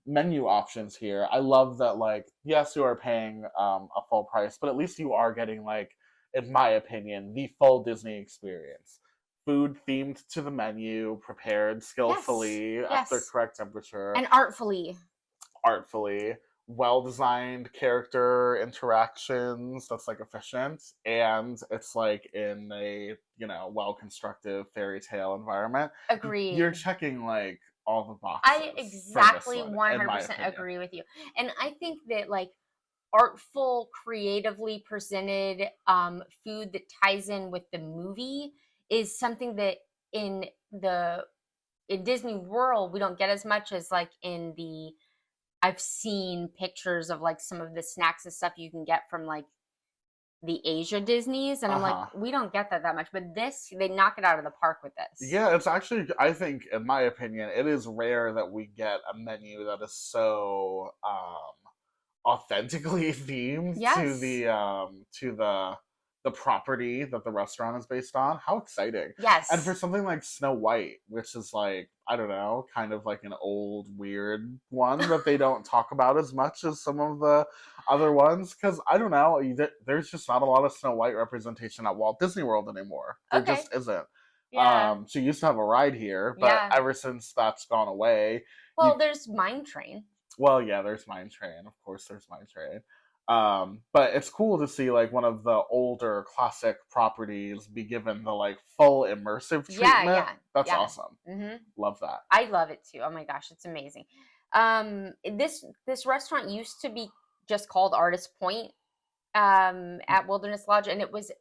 menu options here. I love that, like, yes, you are paying a full price, but at least you are getting, like, in my opinion, the full Disney experience. Food themed to the menu, prepared skillfully at the correct temperature. And artfully. well-designed character interactions that's like efficient, and it's like in a, well-constructed fairy tale environment. You're Agreed. checking like all the I boxes for this exactly one, in my 100% opinion. agree with you. And I think that like artful, creatively presented food that ties in with the movie is something that in the in Disney World we don't get as much as like in the I've seen pictures of like some of the snacks and stuff you can get from like the Asia Disneys, and I'm like, Uh-huh. we don't get that much. But this, they knock it out of the park with this. Yeah, it's actually, I think, in my opinion, it is rare that we get a menu that is so authentically themed to Yes. the property that the restaurant is based on. How exciting. And for Yes. something like Snow White, which is like, I don't know, kind of like an old weird one that they don't talk about as much as some of the other ones, cuz I don't know, there's just not a lot of Snow White representation at Walt Disney World anymore. There Okay. just isn't. Yeah. She used to have a ride here, but Yeah. ever since that's gone away, you Well, there's Mine Train. well, yeah, there's Mine Train. Of course, there's Mine Train. But it's cool to see like one of the older classic properties be given the like full immersive Yeah. treatment. Yeah. That's Yeah. awesome. Hmm. Love that. I love it too. Oh my gosh, it's amazing. This restaurant used to be just called Artist Point at Wilderness Lodge, and it was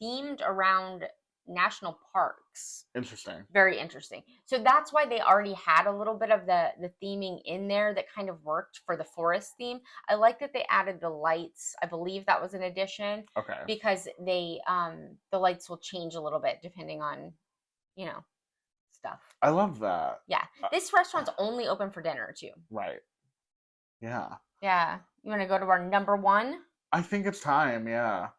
themed around national parks. Interesting. Very interesting. So that's why they already had a little bit of the theming in there that kind of worked for the forest theme. I like that they added the lights. I believe that was an addition Okay. because the lights will change a little bit depending on, you know, stuff. I love that. Yeah. This restaurant's only open for dinner too. Right. Yeah. Yeah. You want to go to our number one? I think it's time, yeah.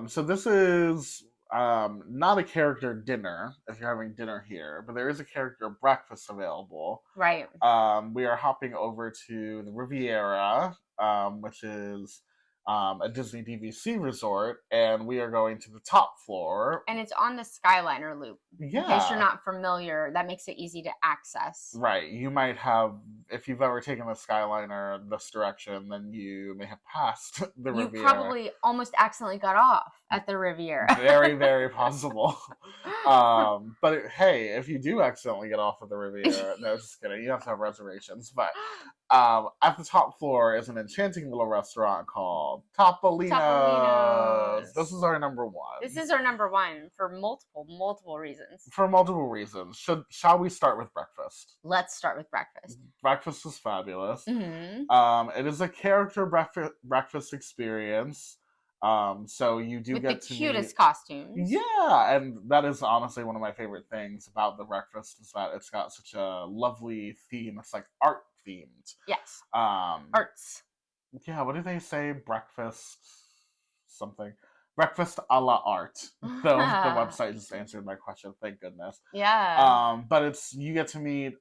So this is not a character dinner if you're having dinner here, but there is a character breakfast available. Right. We are hopping over to the Riviera, which is a Disney DVC resort, and we are going to the top floor. And it's on the Skyliner loop. Yeah. In case you're not familiar, that makes it easy to access. Right. You might have, if you've ever taken the Skyliner this direction, then you may have passed the You Riviera. probably almost accidentally got off at the Riviera. Very, very possible. But hey, if you do accidentally get off of the Riviera, no, just kidding. You have to have reservations. But at the top floor is an enchanting little restaurant called Topolino's. Topolino's. This is our number one. This is our number one for multiple reasons. For multiple reasons. Shall we start with breakfast? Let's start with breakfast. Breakfast is fabulous. Mm-hmm. It is a character breakfast experience. So you do with get the to cutest meet, costumes. yeah, and that is honestly one of my favorite things about the breakfast is that it's got such a lovely theme. It's like art themed. Yes. Um, Arts. yeah, what do they say? Breakfast something. Breakfast a la art. The website just answered my question. Thank goodness. Yeah. But it's you get to meet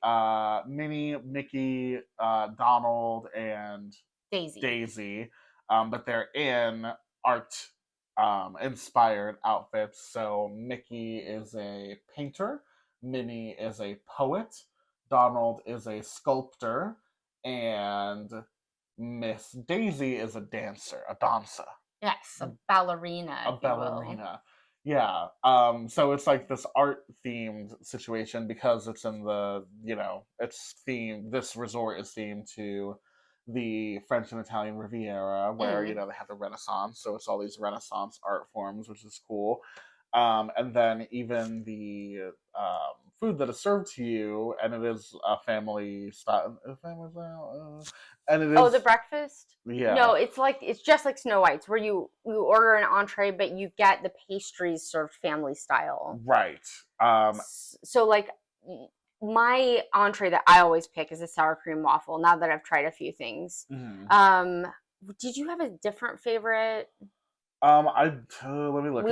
Minnie, Mickey, Donald, and Daisy. But they're in art inspired outfits. So Mickey is a painter, Minnie is a poet, Donald is a sculptor, and Miss Daisy is a dancer, a dancer. Yes, a ballerina. A ballerina. Yeah. So it's like this art themed situation because it's in the, it's themed, this resort is themed to the French and Italian Riviera, where they have the Renaissance, so it's all these Renaissance art forms, which is cool. And then even the food that is served to you, and it is a family style, and it is the breakfast. Yeah. No, it's just like Snow White's, where you order an entree, but you get the pastries served family style. Right. So like my entree that I always pick is a sour cream waffle. Now that I've tried a few things, did you have a different favorite? Let me look.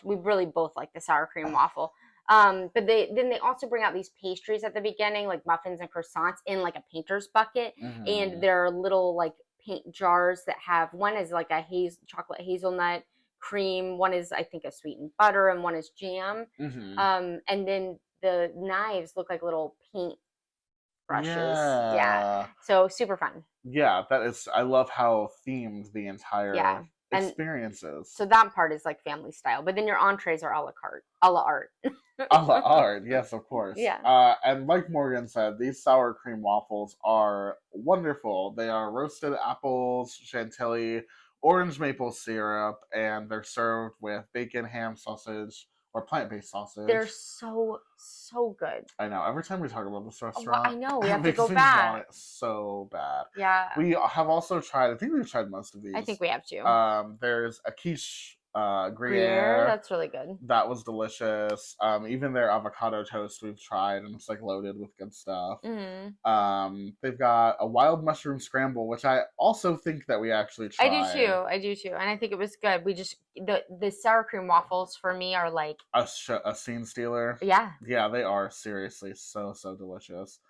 We really both liked the sour cream waffle. But they also bring out these pastries at the beginning, like muffins and croissants in like a painter's bucket, and there are little like paint jars that have, one is like a chocolate hazelnut cream, one is I think a sweetened butter, and one is jam. And then the knives look like little paint brushes. Yeah. Yeah. So super fun. Yeah, that is I love how themed the entire Yeah. And experience is. so that part is like family style, but then your entrees are a la carte, a la art. A la art, yes, of course. Yeah. And like Morgan said, these sour cream waffles are wonderful. They are roasted apples, chantilly, orange maple syrup, and they're served with bacon, ham, sausage, or plant-based They're sausage. so good. I know. Every time we talk about this Oh, I restaurant, know. We it have to makes go me want back. it so bad. Yeah. We have also tried. I think we've tried most of I think these. we have to. There's a quiche Gruyere, Gruyere. that's really good. That was delicious. Even their avocado toast we've tried, and it's like loaded with good stuff. Mm. They've got a wild mushroom scramble, which I also think that we actually I do tried. too. I do too. And I think it was good. We just the sour cream waffles for me are like A scene stealer. yeah. Yeah, they are seriously so delicious.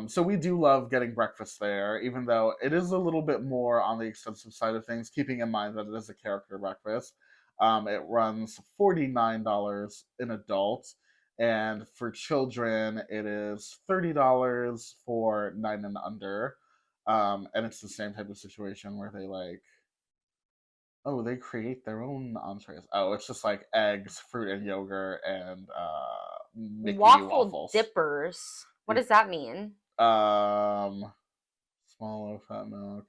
So we do love getting breakfast there, even though it is a little bit more on the expensive side of things, keeping in mind that it is a character breakfast. It runs $49 an adult, and for children, it is $30 for 9 and under. And it's the same type of situation where they like, oh, they create their own entrees. Oh, it's just like eggs, fruit and yogurt, and Mickey Waffle waffles. dippers. What does that mean? Um, Small low fat milk.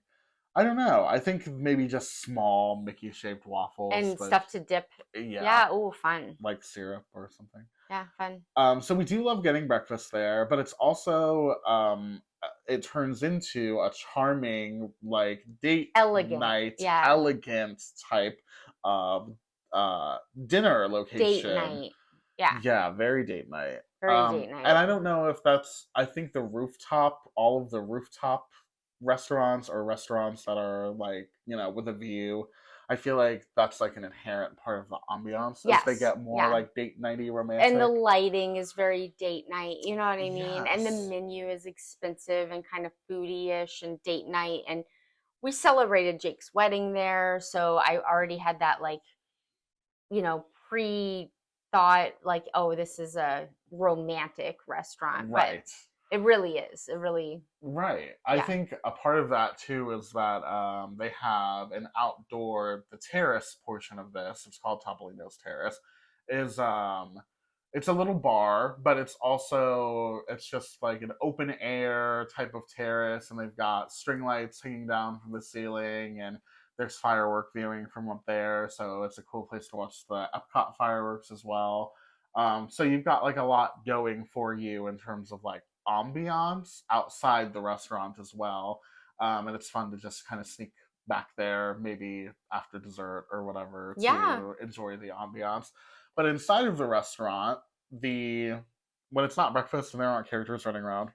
I don't know. I think maybe just small Mickey shaped waffles, And but stuff to dip. yeah, Yeah, oh fun. like syrup or something. Yeah, fun. So we do love getting breakfast there, but it's also it turns into a charming like date Elegant. night, Yeah. elegant type of dinner Date location. night. Yeah. Yeah, very date night. Very date night. And I don't know if that's. I think the rooftop, all of the rooftop restaurants or restaurants that are like with a view. I feel like that's like an inherent part of the ambiance as they Yes. get more Yeah. like date nighty And the romantic. lighting is very date night, you know what I mean? And the Yes. menu is expensive and kind of foodie-ish and date night. And we celebrated Jake's wedding there, so I already had that like, pre-thought like, oh, this is a romantic restaurant, but Right. it really is. It really, Right. I yeah. think a part of that too is that they have an outdoor, the terrace portion of this. It's called Topolino's Terrace. Is it's a little bar, but it's just like an open air type of terrace, and they've got string lights hanging down from the ceiling, and there's firework viewing from up there. So it's a cool place to watch the Epcot fireworks as well. So you've got like a lot going for you in terms of like ambiance outside the restaurant as well. And it's fun to just kind of sneak back there, maybe after dessert or whatever, yeah. to enjoy the ambiance. But inside of the restaurant, when it's not breakfast and there aren't characters running around,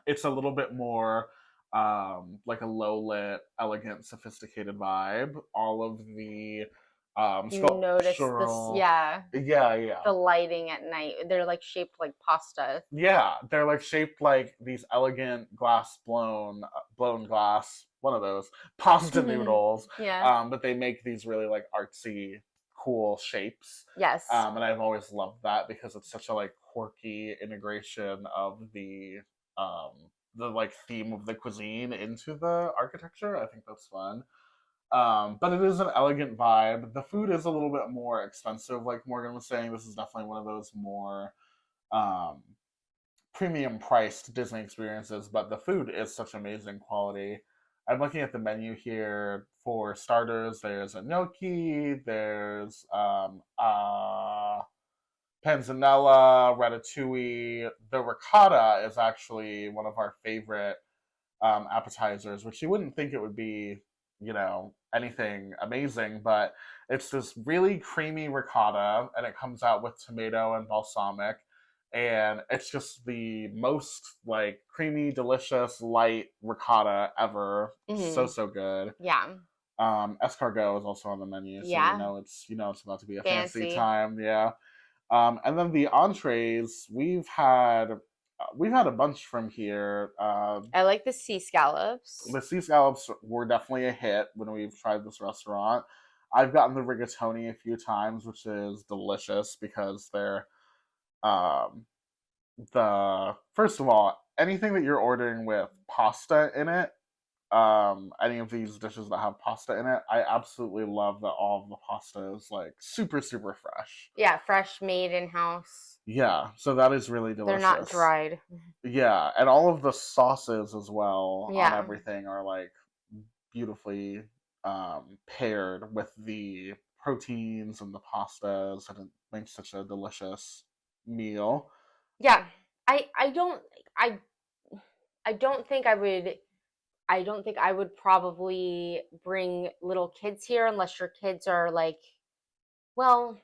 it's a little bit more like a low lit, elegant, sophisticated vibe. All of the You notice this, sculptural, yeah. yeah. The lighting at night. They're like shaped like pasta. Yeah, they're like shaped like these elegant glass blown glass, one of those pasta noodles. Yeah. But they make these really like artsy, cool shapes. Yes. And I've always loved that because it's such a like quirky integration of the like theme of the cuisine into the architecture. I think that's fun. But it is an elegant vibe. The food is a little bit more expensive, like Morgan was saying. This is definitely one of those more um, premium priced Disney experiences, but the food is such amazing quality. I'm looking at the menu here. For starters, there's a gnocchi, there's panzanella, ratatouille. The ricotta is actually one of our favorite appetizers, which you wouldn't think it would be, anything amazing, but it's this really creamy ricotta, and it comes out with tomato and balsamic, and it's just the most like creamy, delicious, light ricotta ever. So good. Yeah. Escargot is also on the menu, so yeah. it's about to be a Fancy. fancy time. Yeah. And then the entrees, we've had a bunch from here. I like the sea scallops. The sea scallops were definitely a hit when we've tried this restaurant. I've gotten the rigatoni a few times, which is delicious because they're the first of all, anything that you're ordering with pasta in it, any of these dishes that have pasta in it, I absolutely love that all of the pasta is like super, super fresh. Yeah, fresh made in house. Yeah, so that is really They're not delicious. dried. Yeah, and all of the sauces as well on Yeah. everything are like beautifully paired with the proteins and the pastas, and it makes such a delicious meal. Yeah. I don't I I don't think I would I don't think I would probably bring little kids here unless your kids are like, well,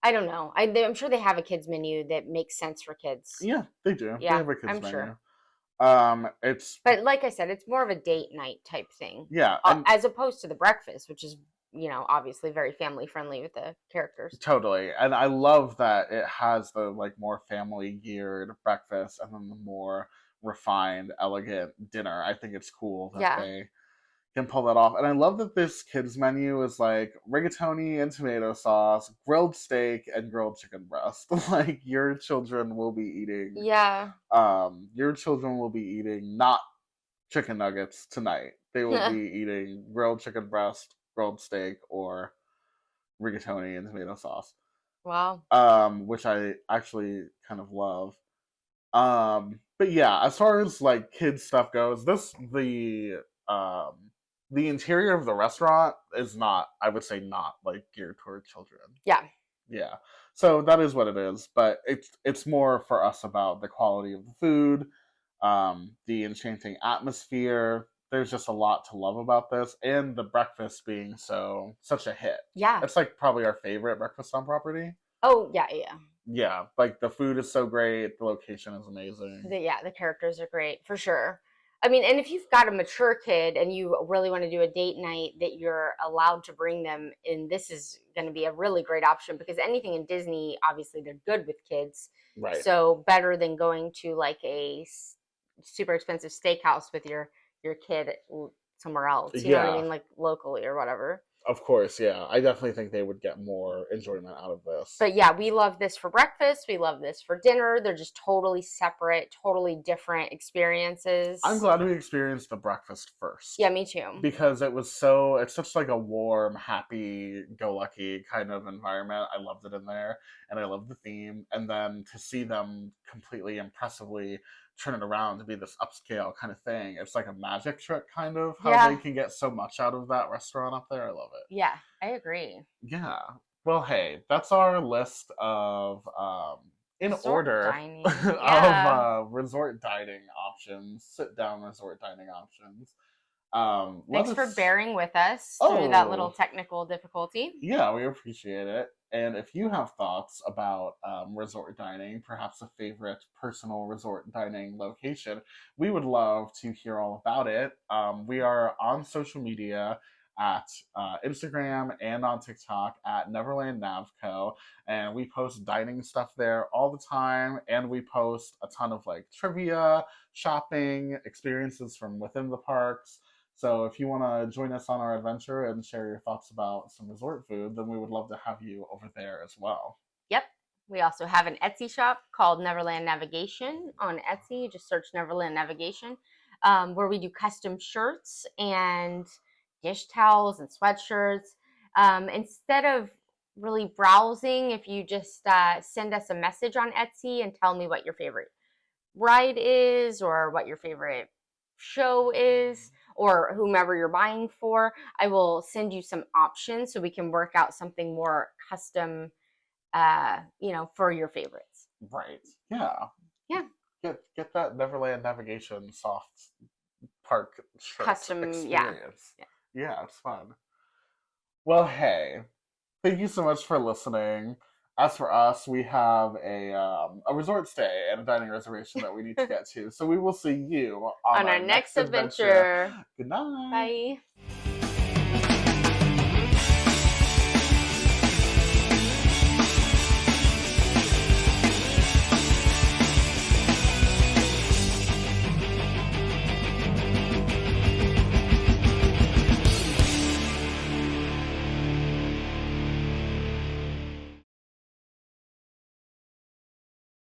I don't know. I'm sure they have a kids menu that makes sense for kids. Yeah, they do. They Yeah, have a kids I'm sure. menu. It's But like I said, it's more of a date night type thing, yeah, and as opposed to the breakfast, which is, obviously very family friendly with the characters. totally. And I love that it has the like more family geared breakfast and then the more refined, elegant dinner. I think it's cool that Yeah. they can pull that off. And I love that this kids menu is like rigatoni and tomato sauce, grilled steak, and grilled chicken breast. Like your children will be eating Yeah. not chicken nuggets tonight. They will be eating grilled chicken breast, grilled steak, or rigatoni and tomato sauce. Wow. Which I actually kind of love. But yeah, as far as like kids stuff goes, um the interior of the restaurant is not, I would say, not like geared toward children. Yeah. Yeah. So that is what it is, but it's more for us about the quality of the food, the enchanting atmosphere. There's just a lot to love about this, and the breakfast being such a hit. Yeah. It's like probably our favorite breakfast on property. Oh, yeah, yeah. Yeah, like the food is so great, the location is amazing. The characters are great for sure. I mean, and if you've got a mature kid and you really want to do a date night that you're allowed to bring them in, this is going to be a really great option because anything in Disney, obviously, they're good with kids. Right. So better than going to like a super expensive steakhouse with your kid somewhere else. You know what I mean, like locally or whatever. Of course, yeah. I definitely think they would get more enjoyment out of this. But yeah, we love this for breakfast. We love this for dinner. They're just totally separate, totally different experiences. I'm glad we experienced the breakfast first. Yeah, me too. Because it's such like a warm, happy, go lucky kind of environment. I loved it in there, and I love the theme. And then to see them completely impressively turn it around to be this upscale kind of thing, it's like a magic trick kind of how they can get so much out of that restaurant up there. I love it. Yeah, I agree. Yeah. Well, hey, that's our list of in resort order dining. Of resort dining options, sit down resort dining options. Thanks for bearing with us through that little technical difficulty. Yeah, we appreciate it. And if you have thoughts about resort dining, perhaps a favorite personal resort dining location, we would love to hear all about it. We are on social media at Instagram and on TikTok at Neverland Navco, and we post dining stuff there all the time, and we post a ton of like trivia, shopping, experiences from within the parks. So if you want to join us on our adventure and share your thoughts about some resort food, then we would love to have you over there as well. Yep. We also have an Etsy shop called Neverland Navigation on Etsy. You just search Neverland Navigation, where we do custom shirts and dish towels and sweatshirts. Instead of really browsing, if you just send us a message on Etsy and tell me what your favorite ride is or what your favorite show is or whomever you're buying for, I will send you some options so we can work out something more custom, for your favorites. Right. Yeah. Yeah. Get that Neverland Navigation soft park custom experience. Yeah, it's fun. Well, hey, thank you so much for listening. As for us, we have a resort stay and a dining reservation that we need to get to. So we will see you on our next adventure. Good night. Bye.